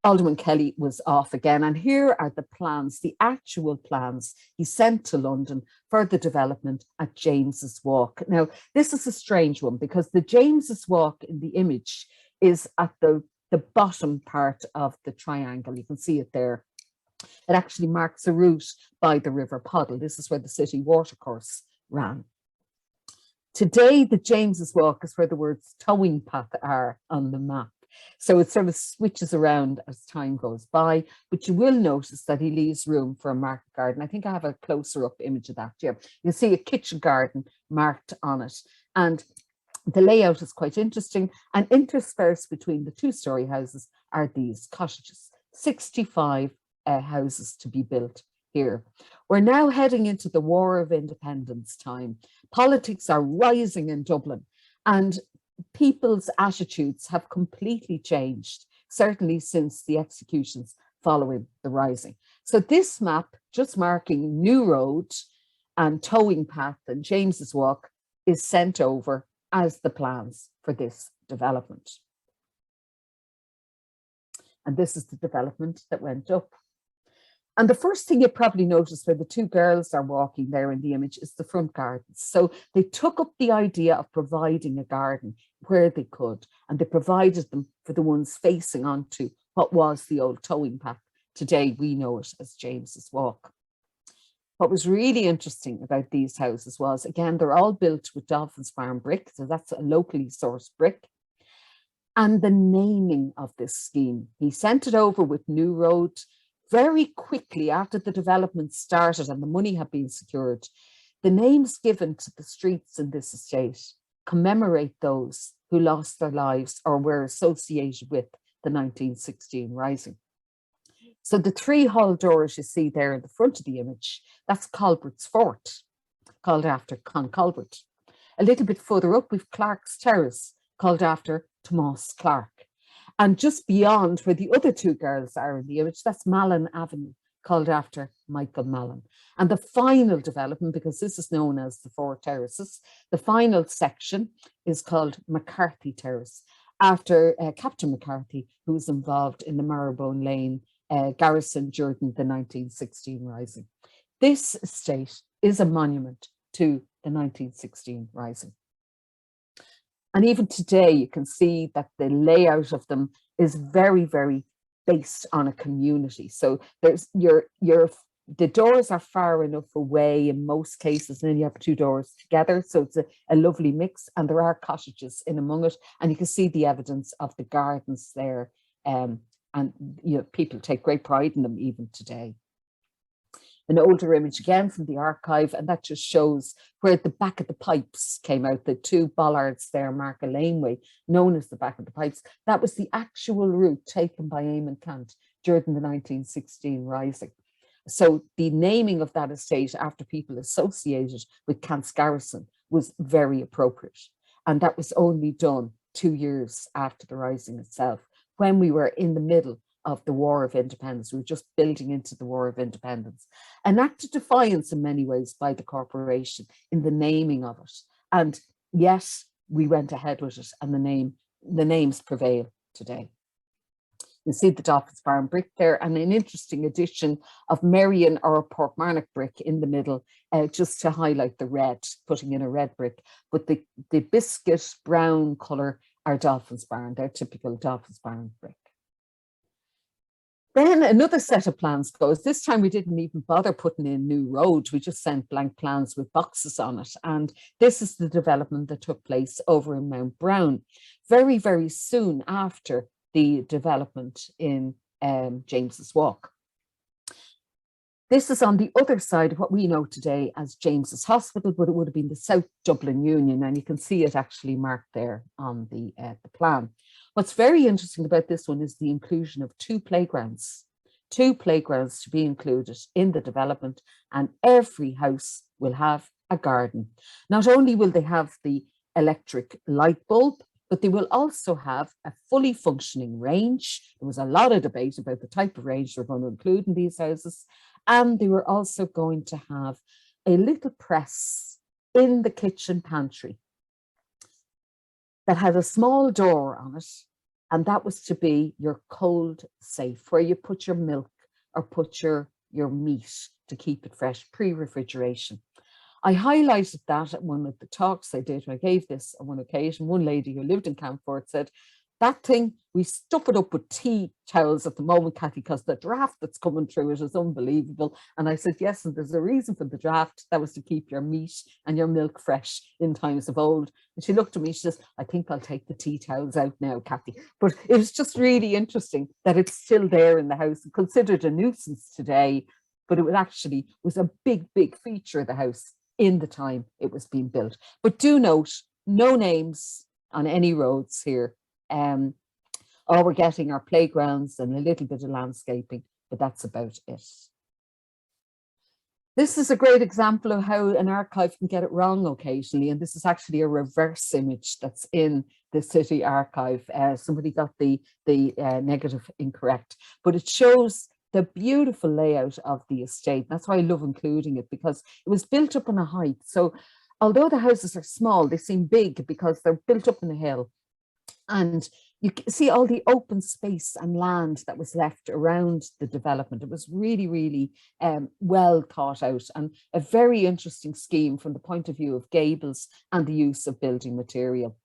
Alderman Kelly was off again. And here are the plans, the actual plans he sent to London for the development at James's Walk. Now, this is a strange one because the James's Walk in the image is at the bottom part of the triangle. You can see it there. It actually marks a route by the River Poddle. This is where the city watercourse ran. Today, the James's Walk is where the words towing path are on the map. So it sort of switches around as time goes by, but you will notice that he leaves room for a market garden. I think I have a closer up image of that here. You see a kitchen garden marked on it. And the layout is quite interesting. And interspersed between the two-storey houses are these cottages, 65 houses to be built here. We're now heading into the War of Independence time. Politics are rising in Dublin, and people's attitudes have completely changed, certainly since the executions following the rising. So this map, just marking New Road and Towing Path and James's Walk, is sent over as the plans for this development. And this is the development that went up. And the first thing you probably notice where the two girls are walking there in the image is the front gardens. So they took up the idea of providing a garden where they could, and they provided them for the ones facing onto what was the old towing path. Today we know it as James's Walk. What was really interesting about these houses was, again, they're all built with Dolphin's Farm brick, so that's a locally sourced brick. And the naming of this scheme, he sent it over with New Road. Very quickly after the development started and the money had been secured, the names given to the streets in this estate commemorate those who lost their lives or were associated with the 1916 rising. So the three hall doors you see there in the front of the image, that's Colbert's Fort, called after Con Colbert. A little bit further up, we've Clark's Terrace, called after Thomas Clark. And just beyond where the other two girls are in the image, that's Mallon Avenue, called after Michael Mallon. And the final development, because this is known as the Four Terraces, the final section is called Mccarthy Terrace, after Captain Mccarthy, who was involved in the Marrowbone Lane garrison during the 1916 rising. This estate is a monument to the 1916 rising. And even today, you can see that the layout of them is very, very based on a community. So there's the doors are far enough away in most cases, and then you have two doors together. So it's a lovely mix, and there are cottages in among it. And you can see the evidence of the gardens there. And people take great pride in them even today. An older image again from the archive, and that just shows where the back of the pipes came out. The two bollards there mark a laneway known as the back of the pipes. That was the actual route taken by Eamon Cant during the 1916 rising. So the naming of that estate after people associated with Cant's garrison was very appropriate. And that was only done 2 years after the rising itself, when we were in the middle of the War of Independence. We were just building into the War of Independence. An act of defiance in many ways by the corporation in the naming of it. And yes, we went ahead with it, and the names prevail today. You see the Dolphins Barn brick there, and an interesting addition of Merrion or Portmarnock brick in the middle, just to highlight the red, putting in a red brick. But the biscuit brown colour are Dolphins Barn, they're typical Dolphins Barn brick. Then another set of plans goes. This time we didn't even bother putting in new roads. We just sent blank plans with boxes on it. And this is the development that took place over in Mount Brown very, very soon after the development in James's Walk. This is on the other side of what we know today as James's Hospital, but it would have been the South Dublin Union, and you can see it actually marked there on the plan. What's very interesting about this one is the inclusion of two playgrounds to be included in the development, and every house will have a garden. Not only will they have the electric light bulb, but they will also have a fully functioning range. There was a lot of debate about the type of range they're going to include in these houses. And they were also going to have a little press in the kitchen pantry that had a small door on it. And that was to be your cold safe, where you put your milk or put your meat to keep it fresh, pre-refrigeration. I highlighted that at one of the talks I did. I gave this on one occasion. One lady who lived in Camford said, that thing, we stuff it up with tea towels at the moment, Cathy, because the draft that's coming through it is unbelievable. And I said, yes, and there's a reason for the draft. That was to keep your meat and your milk fresh in times of old. And she looked at me, she says, I think I'll take the tea towels out now, Cathy. But it was just really interesting that it's still there in the house, considered a nuisance today, but it was a big, big feature of the house in the time it was being built. But do note, no names on any roads here. All we're getting are playgrounds and a little bit of landscaping, but that's about it. This is a great example of how an archive can get it wrong occasionally, and this is actually a reverse image that's in the city archive. Somebody got the negative incorrect, but it shows the beautiful layout of the estate. That's why I love including it, because it was built up on a height. So although the houses are small, they seem big because they're built up in a hill. And you see all the open space and land that was left around the development. It was really, really well thought out, and a very interesting scheme from the point of view of gables and the use of building material.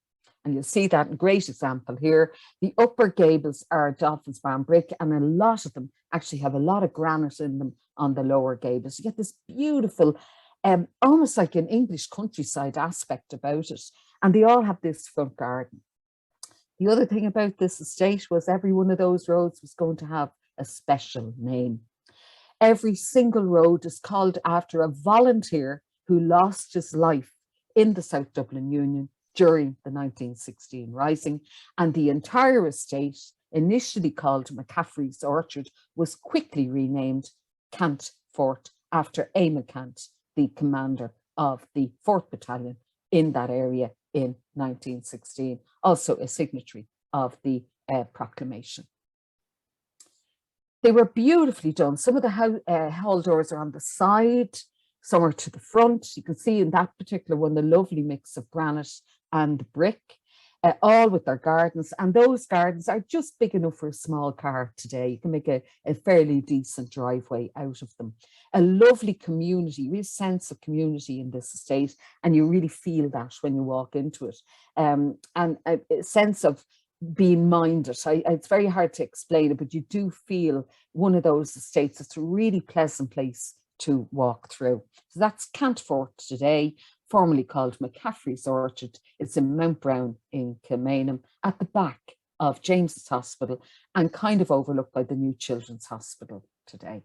And you'll see that in a great example here. The upper gables are Dolphins Barn brick, and a lot of them actually have a lot of granite in them on the lower gables. You get this beautiful, almost like an English countryside aspect about it. And they all have this front garden. The other thing about this estate was every one of those roads was going to have a special name. Every single road is called after a volunteer who lost his life in the South Dublin Union during the 1916 Rising, and the entire estate, initially called McCaffrey's Orchard, was quickly renamed Cant Fort after Eamon Cant, the commander of the 4th Battalion in that area in 1916, also a signatory of the proclamation. They were beautifully done. Some of the hall doors are on the side, some are to the front. You can see in that particular one the lovely mix of granite and brick, all with their gardens. And those gardens are just big enough for a small car today. You can make a fairly decent driveway out of them. A lovely community, real sense of community in this estate. And you really feel that when you walk into it. And a sense of being minded. It's very hard to explain it, but you do feel one of those estates. It's a really pleasant place to walk through. So that's Cant Fort today, formerly called McCaffrey's Orchard. It's in Mount Brown in Kilmainham, at the back of James's Hospital and kind of overlooked by the new Children's Hospital today.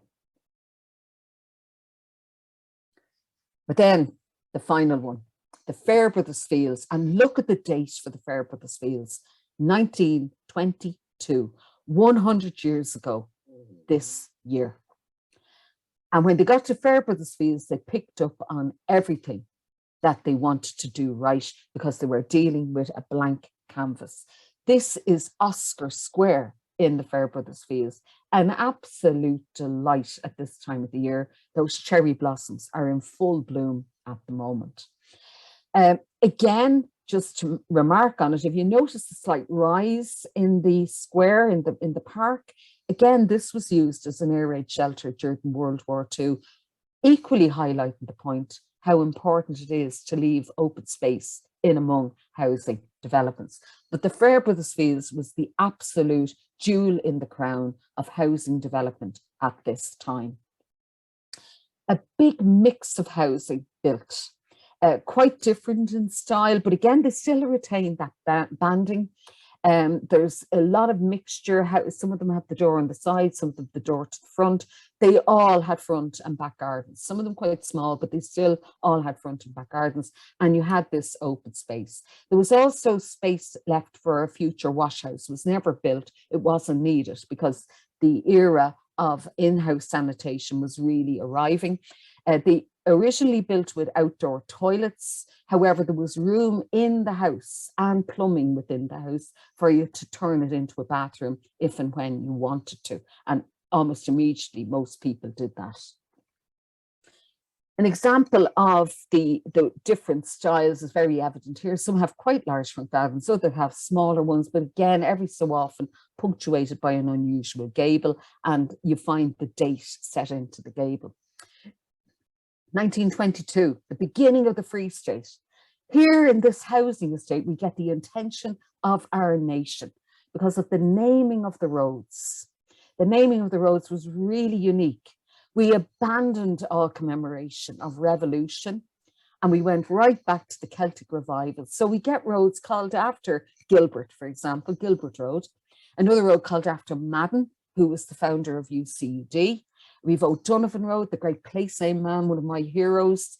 But then the final one, the Fairbrothers Fields, and look at the date for the Fairbrothers Fields, 1922, 100 years ago this year. And when they got to Fairbrothers Fields, they picked up on everything that they wanted to do right, because they were dealing with a blank canvas. This is Oscar Square in the Fairbrothers Fields. An absolute delight at this time of the year. Those cherry blossoms are in full bloom at the moment. Again, just to remark on it, if you notice a slight rise in the square, in the park, again, this was used as an air raid shelter during World War II, equally highlighting the point how important it is to leave open space in among housing developments. But the Fairbrothers Fields was the absolute jewel in the crown of housing development at this time. A big mix of housing built, quite different in style, but again, they still retain that banding. There's a lot of mixture. Some of them have the door on the side, some of them the door to the front. They all had front and back gardens. Some of them quite small, but they still all had front and back gardens. And you had this open space. There was also space left for a future wash house. It was never built. It wasn't needed because the era of in-house sanitation was really arriving. They originally built with outdoor toilets. However, there was room in the house and plumbing within the house for you to turn it into a bathroom if and when you wanted to. And almost immediately, most people did that. An example of the different styles is very evident here. Some have quite large front gardens, others have smaller ones, but again, every so often punctuated by an unusual gable, and you find the date set into the gable. 1922, the beginning of the Free State. Here in this housing estate, we get the intention of our nation because of the naming of the roads. The naming of the roads was really unique. We abandoned all commemoration of revolution and we went right back to the Celtic revival. So we get roads called after Gilbert, for example, Gilbert Road. Another road called after Madden, who was the founder of UCD. We've O'Donovan Road, the great place name man, one of my heroes.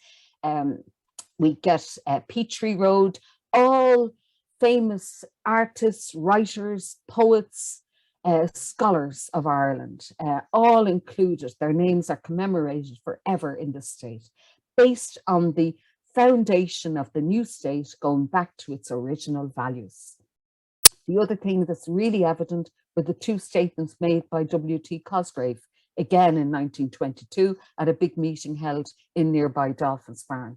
We get Petrie Road, all famous artists, writers, poets, scholars of Ireland, all included. Their names are commemorated forever in the state, based on the foundation of the new state going back to its original values. The other thing that's really evident were the two statements made by W.T. Cosgrave, again in 1922 at a big meeting held in nearby Dolphin's Barn.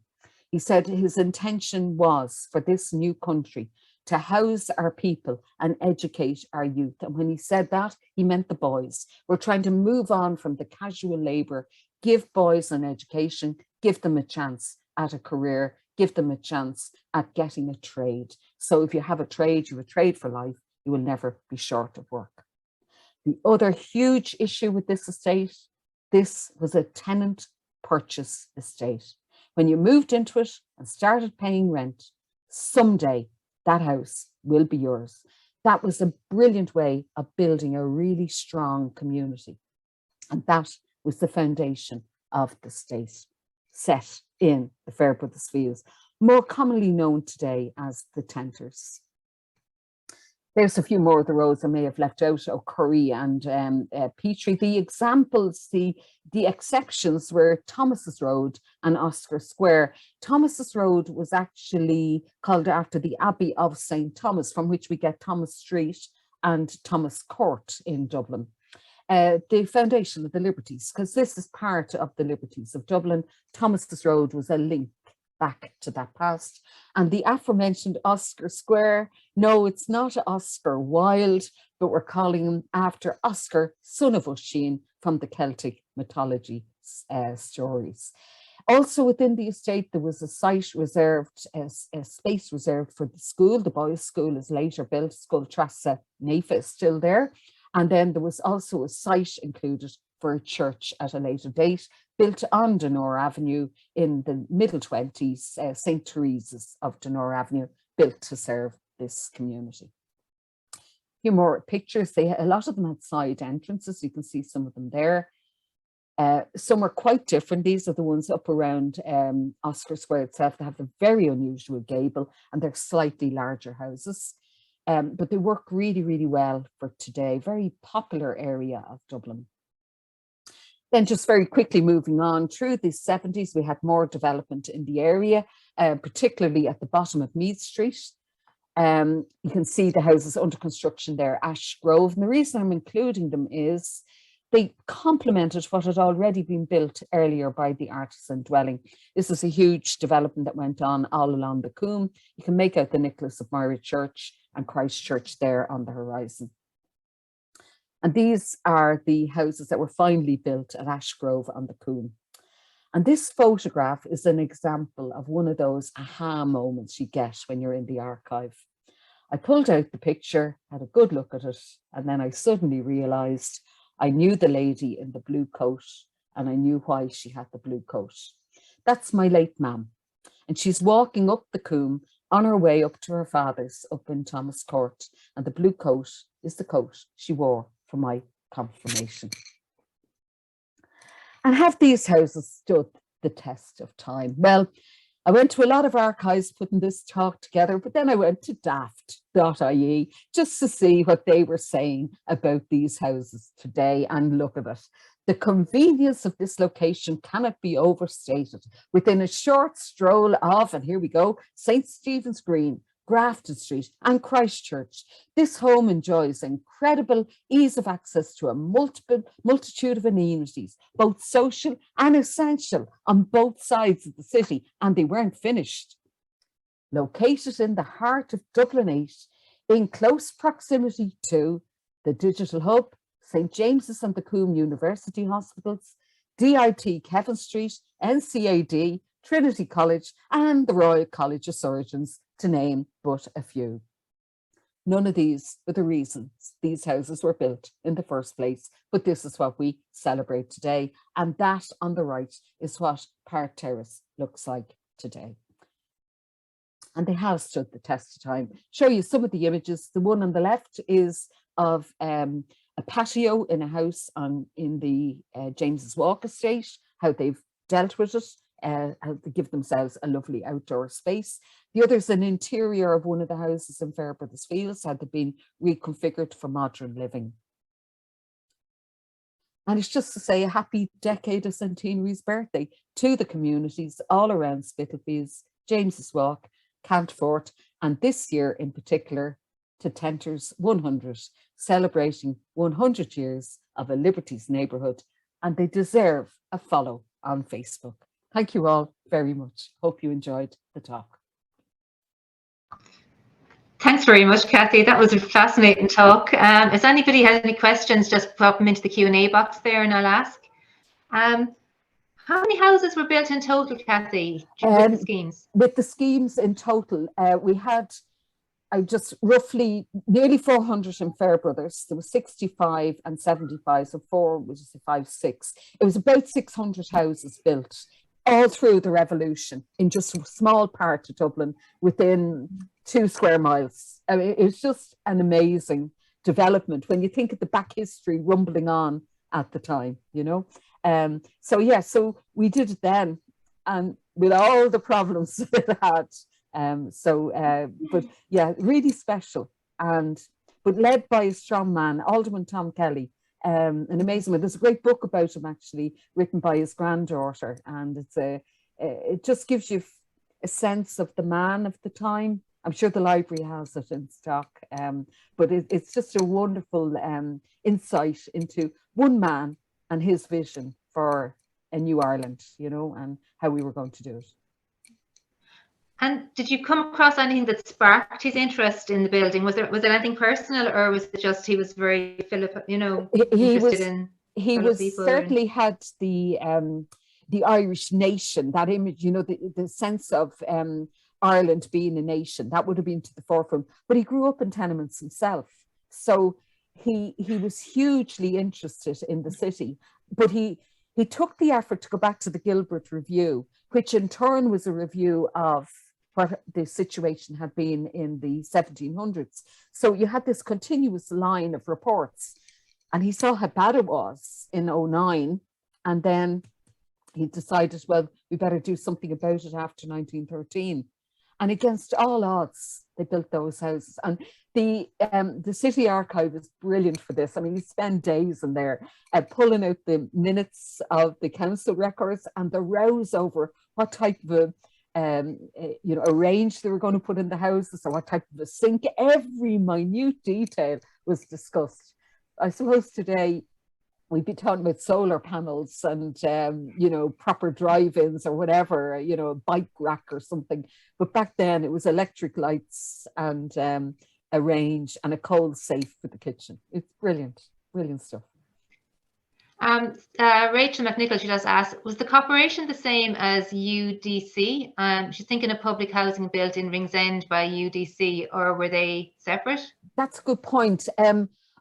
He said his intention was for this new country to house our people and educate our youth. And when he said that, he meant the boys. We're trying to move on from the casual labour, give boys an education, give them a chance at a career, give them a chance at getting a trade. So if you have a trade, you have a trade for life, you will never be short of work. The other huge issue with this estate, this was a tenant purchase estate. When you moved into it and started paying rent, someday that house will be yours. That was a brilliant way of building a really strong community. And that was the foundation of the state set in the Fairbrothers Fields, more commonly known today as the Tenters. There's a few more of the roads I may have left out, O'Curry and Petrie. The examples, the exceptions were Thomas's Road and Oscar Square. Thomas's Road was actually called after the Abbey of St. Thomas, from which we get Thomas Street and Thomas Court in Dublin. The foundation of the Liberties, because this is part of the Liberties of Dublin. Thomas's Road was a link back to that past. And the aforementioned Oscar Square, no, it's not Oscar Wilde, but we're calling him after Oscar, son of Oisin, from the Celtic mythology stories. Also within the estate, there was a site reserved, a space reserved for the school. The boys' school is later built. Scoil Trasa Naofa is still there. And then there was also a site included for a church at a later date, built on Donore Avenue in the middle 20s, St. Teresa's of Donore Avenue, built to serve this community. A few more pictures. A lot of them had side entrances. You can see some of them there. Some are quite different. These are the ones up around Oscar Square itself. They have a very unusual gable and they're slightly larger houses. But they work really, really well for today. Very popular area of Dublin. Then just very quickly moving on, through the 70s, we had more development in the area, particularly at the bottom of Meath Street. You can see the houses under construction there, Ash Grove. And the reason I'm including them is they complemented what had already been built earlier by the Artisan dwelling. This is a huge development that went on all along the Coombe. You can make out the Nicholas of Myra Church and Christ Church there on the horizon. And these are the houses that were finally built at Ash Grove on the Coombe. And this photograph is an example of one of those aha moments you get when you're in the archive. I pulled out the picture, had a good look at it, and then I suddenly realised I knew the lady in the blue coat, and I knew why she had the blue coat. That's my late mam, and she's walking up the Coombe on her way up to her father's up in Thomas Court, and the blue coat is the coat she wore for my confirmation. And have these houses stood the test of time? Well, I went to a lot of archives putting this talk together, but then I went to daft.ie just to see what they were saying about these houses today, and look at it. The convenience of this location cannot be overstated. Within a short stroll of, and here we go, St. Stephen's Green, Grafton Street and Christchurch, this home enjoys incredible ease of access to a multitude of amenities, both social and essential, on both sides of the city, and they weren't finished. Located in the heart of Dublin 8, in close proximity to the Digital Hub, St. James's and the Coombe University Hospitals, DIT Kevin Street, NCAD, Trinity College and the Royal College of Surgeons, to name but a few. None of these were the reasons these houses were built in the first place, but this is what we celebrate today. And that on the right is what Park Terrace looks like today. And they have stood the test of time. Show you some of the images. The one on the left is of a patio in a house in the James's Walk estate, how they've dealt with it. How they give themselves a lovely outdoor space. The other is an interior of one of the houses in Fairbrother's Fields, had been reconfigured for modern living. And it's just to say a happy decade of centenary's birthday to the communities all around Spitalfields, James's Walk, Cantfort, and this year in particular to Tenter's 100, celebrating 100 years of a Liberties neighbourhood, and they deserve a follow on Facebook. Thank you all very much. Hope you enjoyed the talk. Thanks very much, Cathy. That was a fascinating talk. If anybody has any questions, just pop them into the Q&A box there and I'll ask. How many houses were built in total, Cathy, with the schemes? With the schemes in total, we had just roughly nearly 400 in Fairbrothers. There was 65 and 75, so 4, which is 5, 6. It was about 600 houses built all through the revolution in just a small part of Dublin within 2 square miles. I mean, it was just an amazing development when you think of the back history rumbling on at the time, you know. So yeah, so we did it then, and with all the problems it had. But yeah, really special, but led by a strong man, Alderman Tom Kelly. An amazing one. There's a great book about him actually, written by his granddaughter, and it just gives you a sense of the man of the time. I'm sure the library has it in stock, but it's just a wonderful insight into one man and his vision for a new Ireland, you know, and how we were going to do it. And did you come across anything that sparked his interest in the building? Was there anything personal, or was it just he was very interested in? He was certainly had the Irish nation, that image, you know, the sense of Ireland being a nation, that would have been to the forefront. But he grew up in tenements himself, so he was hugely interested in the city. But he took the effort to go back to the Gilbert Review, which in turn was a review of what the situation had been in the 1700s. So you had this continuous line of reports, and he saw how bad it was in 09, and then he decided, well, we better do something about it after 1913. And against all odds, they built those houses. And the City Archive is brilliant for this. I mean, you spend days in there pulling out the minutes of the council records and the rows over what type of you know, arranged they were going to put in the houses, or what type of a sink. Every minute detail was discussed. I suppose today we'd be talking about solar panels and, you know, proper drive-ins or whatever, you know, a bike rack or something. But back then it was electric lights and a range and a coal safe for the kitchen. It's brilliant, brilliant stuff. Rachel McNichol, she does ask, was the corporation the same as UDC? She's thinking of public housing built in Ringsend by UDC, or were they separate? That's a good point.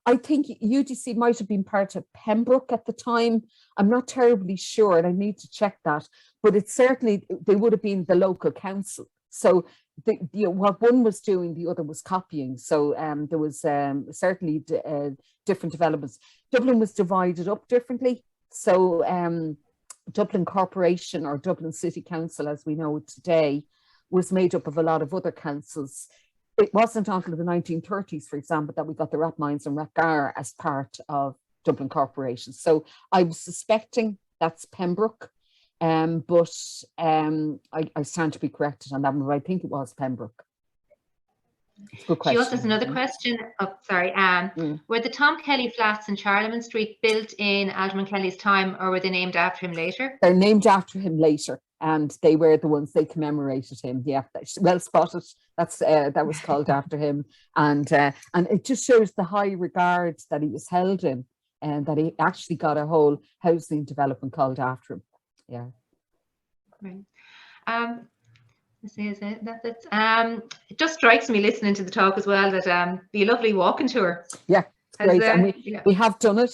I think UDC might have been part of Pembroke at the time. I'm not terribly sure, and I need to check that. But it's certainly, they would have been the local council. So what one was doing, the other was copying. So there was certainly different developments. Dublin was divided up differently. So Dublin Corporation, or Dublin City Council as we know it today, was made up of a lot of other councils. It wasn't until the 1930s, for example, that we got the Rathmines and Rathgar as part of Dublin Corporation. So I'm suspecting that's Pembroke, but I stand to be corrected on that one, but I think it was Pembroke. It's a good question. She also has another question. Oh, sorry. Were the Tom Kelly flats in Charlemont Street built in Alderman Kelly's time, or were they named after him later? They're named after him later, and they were the ones they commemorated him. Yeah, well spotted. That's that was called after him, and it just shows the high regard that he was held in, and that he actually got a whole housing development called after him. Yeah. Right. It just strikes me listening to the talk as well that it'd be a lovely walking tour. Yeah, great. And we have done it,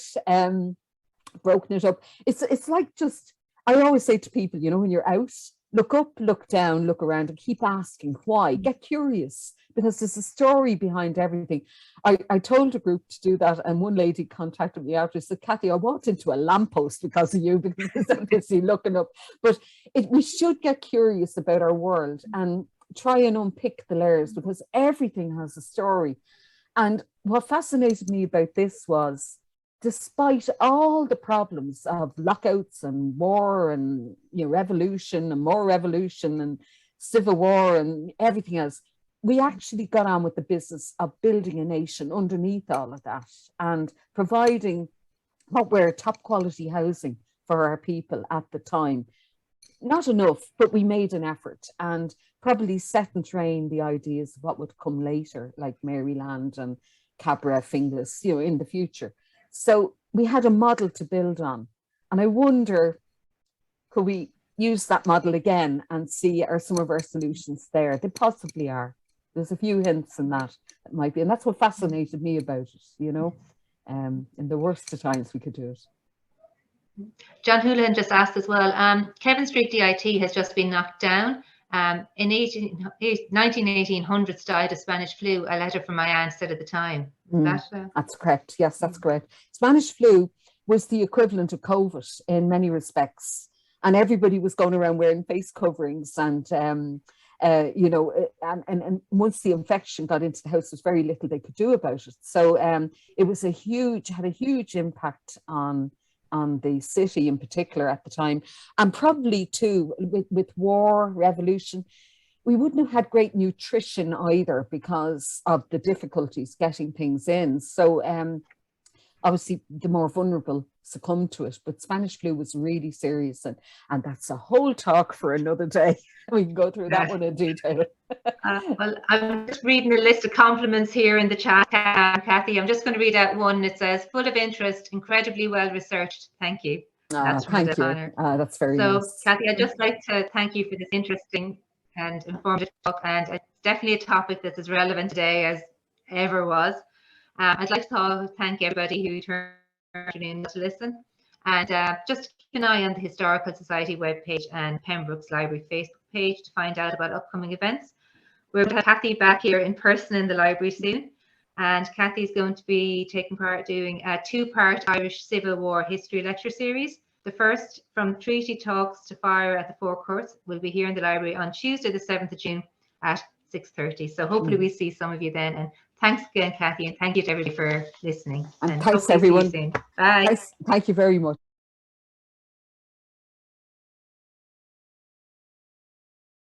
broken it up. It's like, just, I always say to people, you know, when you're out, look up, look down, look around, and keep asking why. Get curious, because there's a story behind everything. I told a group to do that, and one lady contacted me after and said, Cathy, I walked into a lamppost because of you, because I was obviously looking up. But we should get curious about our world and try and unpick the layers, because everything has a story. And what fascinated me about this was, despite all the problems of lockouts and war and, you know, revolution and more revolution and civil war and everything else, we actually got on with the business of building a nation underneath all of that and providing what were top quality housing for our people at the time. Not enough, but we made an effort, and probably set and train the ideas of what would come later, like Maryland and Cabra, Finglas, you know, in the future. So we had a model to build on, and I wonder, could we use that model again and see, are some of our solutions there? They possibly are. There's a few hints in that might be, and that's what fascinated me about it, you know. In the worst of times we could do it. John Houlihan just asked as well, Kevin Street DIT has just been knocked down. In 1918 died of Spanish flu, a letter from my aunt said at the time. That's correct. Yes, that's correct. Spanish flu was the equivalent of COVID in many respects, and everybody was going around wearing face coverings, and you know, and once the infection got into the house, there's very little they could do about it. So it was had a huge impact on the city in particular at the time, and probably too with war, revolution, we wouldn't have had great nutrition either because of the difficulties getting things in. So obviously the more vulnerable succumbed to it, but Spanish flu was really serious, and that's a whole talk for another day. We can go through that one in detail. Well, I'm just reading a list of compliments here in the chat, Cathy. I'm just going to read out one. It says, full of interest, incredibly well researched. Thank you. That's thank you. That's very nice. So, Cathy, I'd just like to thank you for this interesting and informative talk, and it's definitely a topic that's as relevant today as ever was. I'd like to thank everybody who turned in to listen, and just keep an eye on the Historical Society webpage and Pembroke's Library Facebook page to find out about upcoming events. We're going to have Cathy back here in person in the library soon, and Cathy's going to be taking part doing a two-part Irish Civil War history lecture series. The first, From Treaty Talks to Fire at the Four Courts, will be here in the library on Tuesday the 7th of June at 6:30. So hopefully we see some of you then. And thanks again, Cathy, and thank you to everybody for listening. And thanks everyone. Bye. Thank you very much.